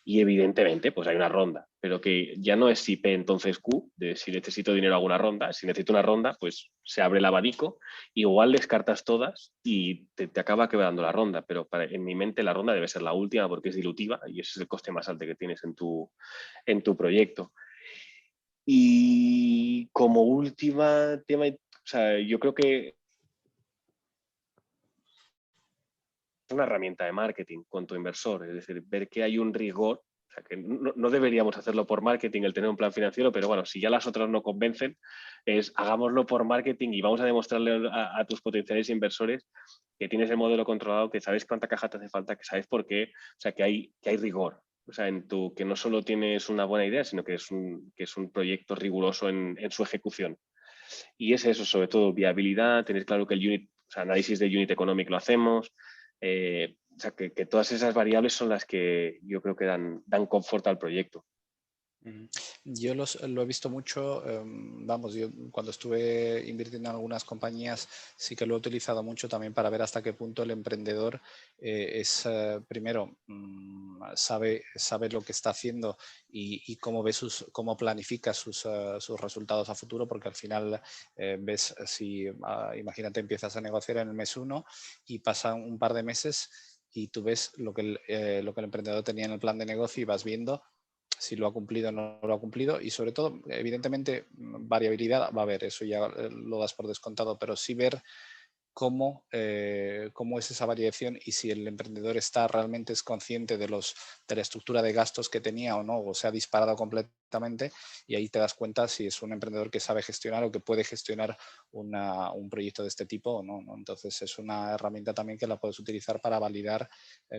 Y evidentemente, pues hay una ronda, pero que ya no es si P entonces Q, de si necesito dinero a alguna ronda. Si necesito una ronda, pues se abre el abanico, igual descartas todas y te acaba quebrando la ronda, pero en mi mente la ronda debe ser la última porque es dilutiva y ese es el coste más alto que tienes en tu proyecto. Y como última tema, o sea, yo creo que es una herramienta de marketing con tu inversor, es decir, ver que hay un rigor. O sea, que no deberíamos hacerlo por marketing, el tener un plan financiero, pero bueno, si ya las otras no convencen, hagámoslo por marketing y vamos a demostrarle a tus potenciales inversores que tienes el modelo controlado, que sabes cuánta caja te hace falta, que sabes por qué, o sea, que hay rigor. O sea, que no solo tienes una buena idea, sino que es un proyecto riguroso en su ejecución. Y es eso, sobre todo, viabilidad, tener claro que análisis de unit economic lo hacemos. O sea, que todas esas variables son las que yo creo que dan confort al proyecto. Yo lo he visto mucho, vamos, yo cuando estuve invirtiendo en algunas compañías sí que lo he utilizado mucho también para ver hasta qué punto el emprendedor primero, sabe lo que está haciendo y cómo cómo planifica sus resultados a futuro, porque al final ves, imagínate, empiezas a negociar en el mes 1 y pasan un par de meses y tú ves lo que el emprendedor tenía en el plan de negocio y vas viendo si lo ha cumplido o no lo ha cumplido, y sobre todo, evidentemente, variabilidad va a haber, eso ya lo das por descontado, pero sí ver cómo es esa variación y si el emprendedor realmente es consciente de la estructura de gastos que tenía o no, o se ha disparado completamente, y ahí te das cuenta si es un emprendedor que sabe gestionar o que puede gestionar un proyecto de este tipo o no, ¿no? Entonces es una herramienta también que la puedes utilizar para validar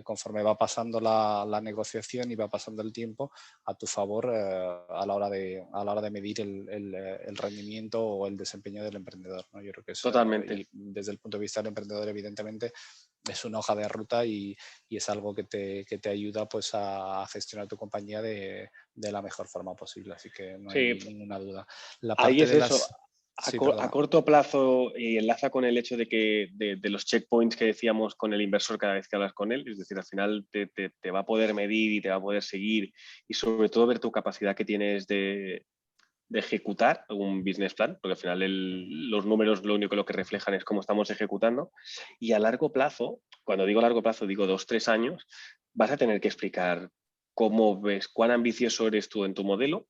conforme va pasando la negociación y va pasando el tiempo a tu favor a la hora de medir el rendimiento o el desempeño del emprendedor, ¿no? Yo creo que Totalmente. desde el punto de vista del emprendedor, evidentemente, es una hoja de ruta y es algo que te ayuda pues a gestionar tu compañía de la mejor forma posible, así que no hay ninguna duda. La parte ahí es de eso. A corto plazo, y enlaza con el hecho de que de los checkpoints que decíamos con el inversor cada vez que hablas con él, es decir, al final te va a poder medir y te va a poder seguir, y sobre todo ver tu capacidad que tienes de ejecutar un business plan, porque al final los números lo único que reflejan es cómo estamos ejecutando. Y a largo plazo, cuando digo largo plazo, digo 2-3 años, vas a tener que explicar cómo ves, cuán ambicioso eres tú en tu modelo,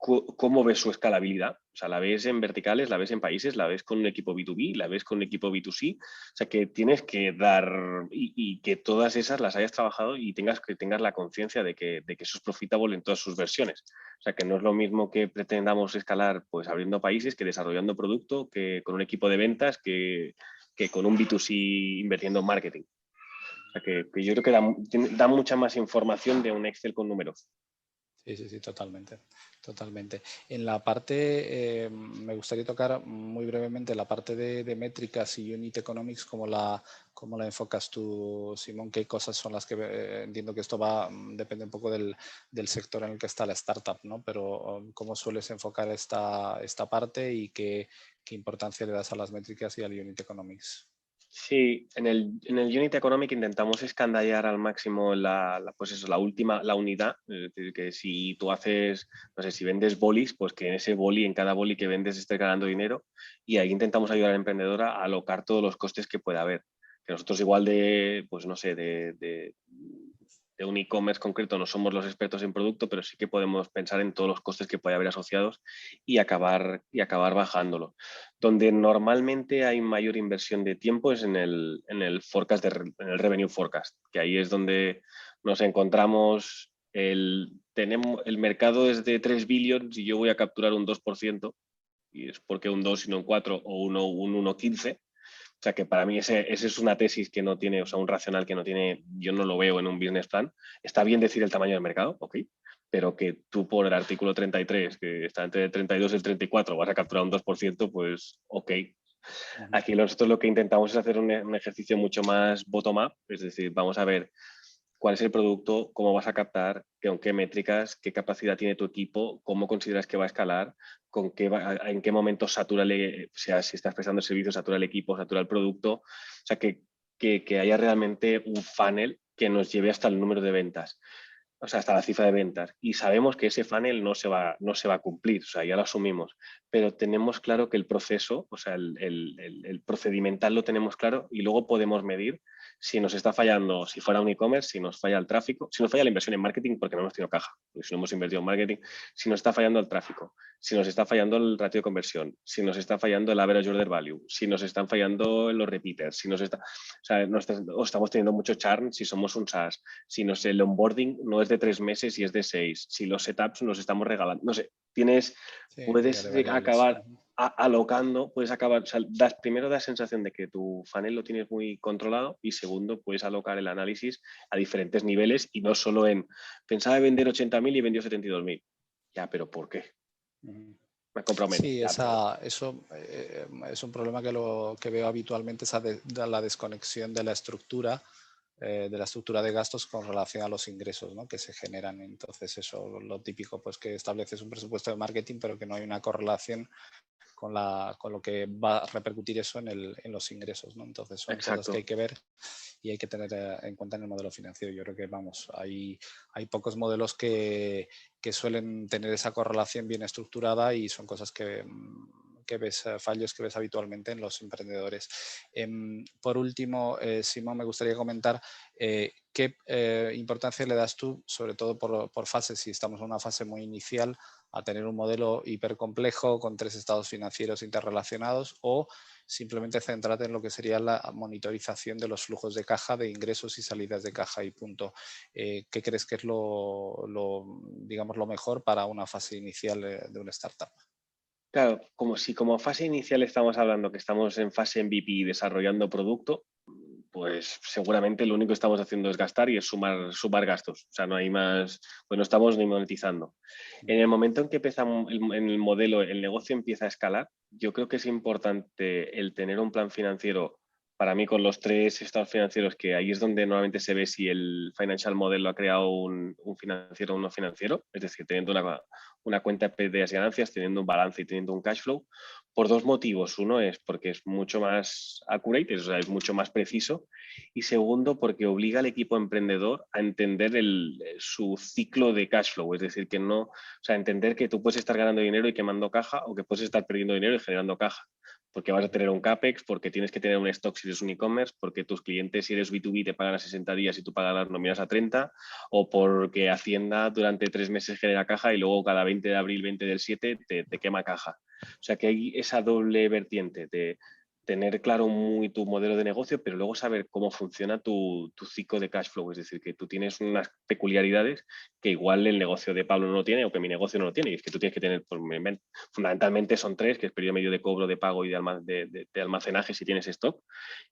cómo ves su escalabilidad. O sea, la ves en verticales, la ves en países, la ves con un equipo B2B, la ves con un equipo B2C. O sea, que tienes que dar y que todas esas las hayas trabajado y tengas la conciencia de que eso es profitable en todas sus versiones. O sea, que no es lo mismo que pretendamos escalar pues abriendo países que desarrollando producto, que con un equipo de ventas, que con un B2C invirtiendo en marketing. O sea, que yo creo que da mucha más información de un Excel con números. Sí, totalmente, totalmente. En la parte, me gustaría tocar muy brevemente la parte de métricas y unit economics, cómo la enfocas tú, Simón, qué cosas son las que entiendo que esto depende un poco del sector en el que está la startup, ¿no? Pero cómo sueles enfocar esta parte y qué importancia le das a las métricas y al unit economics. Sí, en el Unit Economic intentamos escandallar al máximo pues eso, la unidad. Es decir, que si tú haces, no sé, si vendes bolis, pues que en ese boli, en cada boli que vendes estés ganando dinero, y ahí intentamos ayudar al emprendedor a alocar todos los costes que pueda haber. Que nosotros igual pues no sé, de un e-commerce concreto no somos los expertos en producto, pero sí que podemos pensar en todos los costes que puede haber asociados y acabar bajándolo. Donde normalmente hay mayor inversión de tiempo es en el forecast, en el revenue forecast, que ahí es donde nos encontramos. El mercado es de 3 billions y yo voy a capturar un 2%, y es porque un 2 y no un 4 o un 1,15. O sea que para mí ese es una tesis que no tiene, o sea, un racional que no tiene, yo no lo veo en un business plan. Está bien decir el tamaño del mercado, ok, pero que tú por el artículo 33, que está entre el 32 y el 34, vas a capturar un 2%, pues ok. Aquí nosotros lo que intentamos es hacer un ejercicio mucho más bottom-up, es decir, vamos a ver cuál es el producto, cómo vas a captar, con qué métricas, qué capacidad tiene tu equipo, cómo consideras que va a escalar, en qué momento satura, o sea, si estás prestando el servicio, satura el equipo, satura el producto. O sea, que haya realmente un funnel que nos lleve hasta el número de ventas, o sea, hasta la cifra de ventas. Y sabemos que ese funnel no se va a cumplir, o sea, ya lo asumimos, pero tenemos claro que el proceso, o sea, el procedimental lo tenemos claro y luego podemos medir si nos está fallando, si fuera un e-commerce, si nos falla el tráfico, si nos falla la inversión en marketing porque no hemos tenido caja, porque si no hemos invertido en marketing, si nos está fallando el tráfico, si nos está fallando el ratio de conversión, si nos está fallando el average order value, si nos están fallando los repeaters, si nos está, o sea, o estamos teniendo mucho churn si somos un SaaS, si el onboarding no es de 3 meses y es de 6, si los setups nos estamos regalando, no sé, puedes acabar alocando, puedes acabar, o sea, primero da sensación de que tu funnel lo tienes muy controlado y segundo, puedes alocar el análisis a diferentes niveles y no solo pensaba vender 80.000 y vendió 72.000. Ya, pero ¿por qué? Me he comprado menos. Sí, Ya, eso es un problema que veo habitualmente, la desconexión de la estructura de gastos con relación a los ingresos, ¿no?, que se generan. Entonces, eso, lo típico, pues que estableces un presupuesto de marketing, pero que no hay una correlación con lo que va a repercutir eso en los ingresos, ¿no? Entonces, son cosas que hay que ver y hay que tener en cuenta en el modelo financiero. Yo creo que, vamos, hay pocos modelos que suelen tener esa correlación bien estructurada y son cosas que ves, fallos que ves habitualmente en los emprendedores. Por último, Simón, me gustaría comentar qué importancia le das tú, sobre todo por fases, si estamos en una fase muy inicial, a tener un modelo hipercomplejo con 3 estados financieros interrelacionados, o simplemente centrarte en lo que sería la monitorización de los flujos de caja, de ingresos y salidas de caja y punto. ¿Qué crees que es digamos, lo mejor para una fase inicial de una startup? Claro, como fase inicial estamos hablando que estamos en fase MVP desarrollando producto, pues seguramente lo único que estamos haciendo es gastar y es sumar gastos. O sea, no hay más, pues no estamos ni monetizando. En el momento en que en el modelo, el negocio empieza a escalar, yo creo que es importante el tener un plan financiero. Para mí, con los 3 estados financieros, que ahí es donde normalmente se ve si el financial model lo ha creado un financiero o no financiero, es decir, teniendo una cuenta de pérdidas y ganancias, teniendo un balance y teniendo un cash flow, por 2 motivos. Uno es porque es mucho más accurate, o sea, es mucho más preciso, y segundo, porque obliga al equipo emprendedor a entender su ciclo de cash flow, es decir, que no, o sea, entender que tú puedes estar ganando dinero y quemando caja, o que puedes estar perdiendo dinero y generando caja, porque vas a tener un CAPEX, porque tienes que tener un stock si eres un e-commerce, porque tus clientes, si eres B2B, te pagan a 60 días y tú pagas las nóminas a 30, o porque Hacienda durante 3 meses genera caja y luego cada 20 de abril, 20 del 7 te quema caja. O sea que hay esa doble vertiente de tener claro muy tu modelo de negocio, pero luego saber cómo funciona tu ciclo de cash flow. Es decir, que tú tienes unas peculiaridades que igual el negocio de Pablo no lo tiene o que mi negocio no lo tiene. Y es que tú tienes que tener, pues, fundamentalmente son 3, que es periodo medio de cobro, de pago y de almacenaje si tienes stock.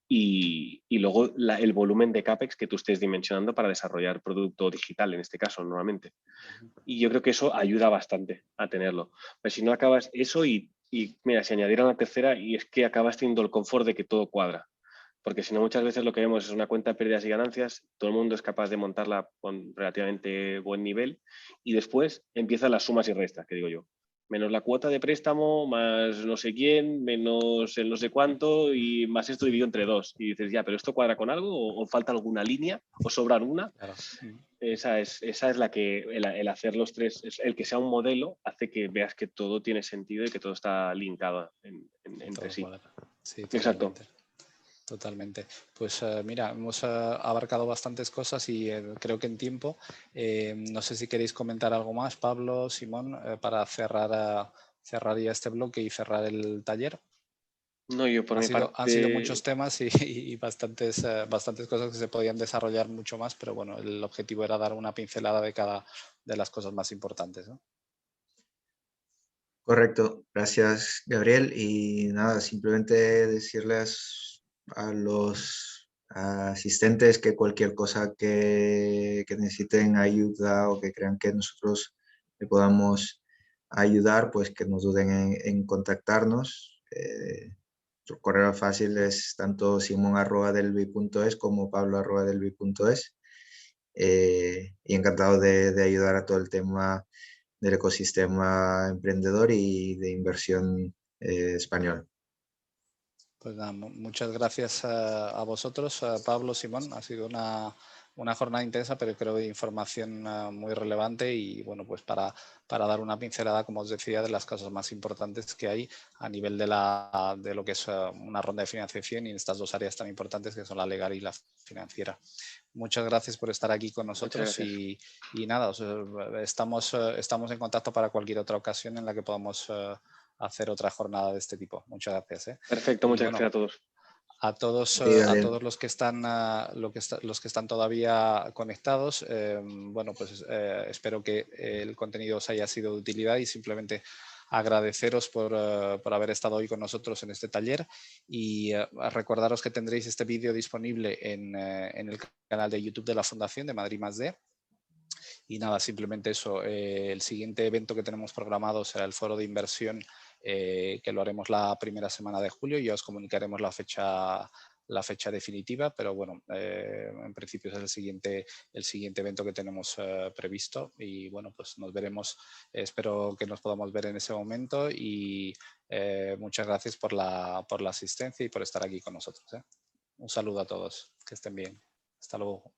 Y luego el volumen de CAPEX que tú estés dimensionando para desarrollar producto digital, en este caso, normalmente. Y yo creo que eso ayuda bastante a tenerlo. Pero si no acabas eso y mira, si añadiera una tercera, y es que acabas teniendo el confort de que todo cuadra. Porque si no, muchas veces lo que vemos es una cuenta de pérdidas y ganancias, todo el mundo es capaz de montarla con relativamente buen nivel y después empiezan las sumas y restas, que digo yo. Menos la cuota de préstamo, más no sé quién, menos el no sé cuánto y más esto dividido entre 2. Y dices, ya, pero ¿esto cuadra con algo? ¿O falta alguna línea? ¿O sobra alguna? Claro. Esa es la que, el hacer los 3, el que sea un modelo, hace que veas que todo tiene sentido y que todo está linkado entre sí. Sí, Exacto. Totalmente. Pues mira, hemos abarcado bastantes cosas y creo que en tiempo. No sé si queréis comentar algo más, Pablo, Simón, para cerrar ya este bloque y cerrar el taller. No, yo por mi parte... Han sido muchos temas y bastantes cosas que se podían desarrollar mucho más, pero bueno, el objetivo era dar una pincelada de cada de las cosas más importantes, ¿no? Correcto, gracias Gabriel. Y nada, simplemente decirles a los asistentes que cualquier cosa que necesiten ayuda o que crean que nosotros le podamos ayudar, pues que no duden en contactarnos. Nuestro correo fácil es tanto simon@delvi.es como pablo@delvi.es. Y encantado de ayudar a todo el tema del ecosistema emprendedor y de inversión español. Pues nada, muchas gracias a vosotros, Pablo, Simón. Ha sido una jornada intensa, pero creo de información muy relevante y bueno, pues para dar una pincelada, como os decía, de las cosas más importantes que hay a nivel de lo que es una ronda de financiación y en estas dos áreas tan importantes que son la legal y la financiera. Muchas gracias por estar aquí con nosotros y nada, estamos en contacto para cualquier otra ocasión en la que podamos hacer otra jornada de este tipo. Muchas gracias. Perfecto, muchas gracias a todos. A todos los que están los que están todavía conectados, bueno, pues espero que el contenido os haya sido de utilidad y simplemente agradeceros por haber estado hoy con nosotros en este taller y recordaros que tendréis este vídeo disponible en el canal de YouTube de la Fundación de Madrid +D. Y nada, simplemente eso. El siguiente evento que tenemos programado será el foro de inversión, que lo haremos la primera semana de julio. Ya os comunicaremos la fecha definitiva, pero bueno, en principio es el siguiente evento que tenemos previsto. Y bueno, pues nos veremos. Espero que nos podamos ver en ese momento y muchas gracias por la asistencia y por estar aquí con nosotros. Un saludo a todos, que estén bien. Hasta luego.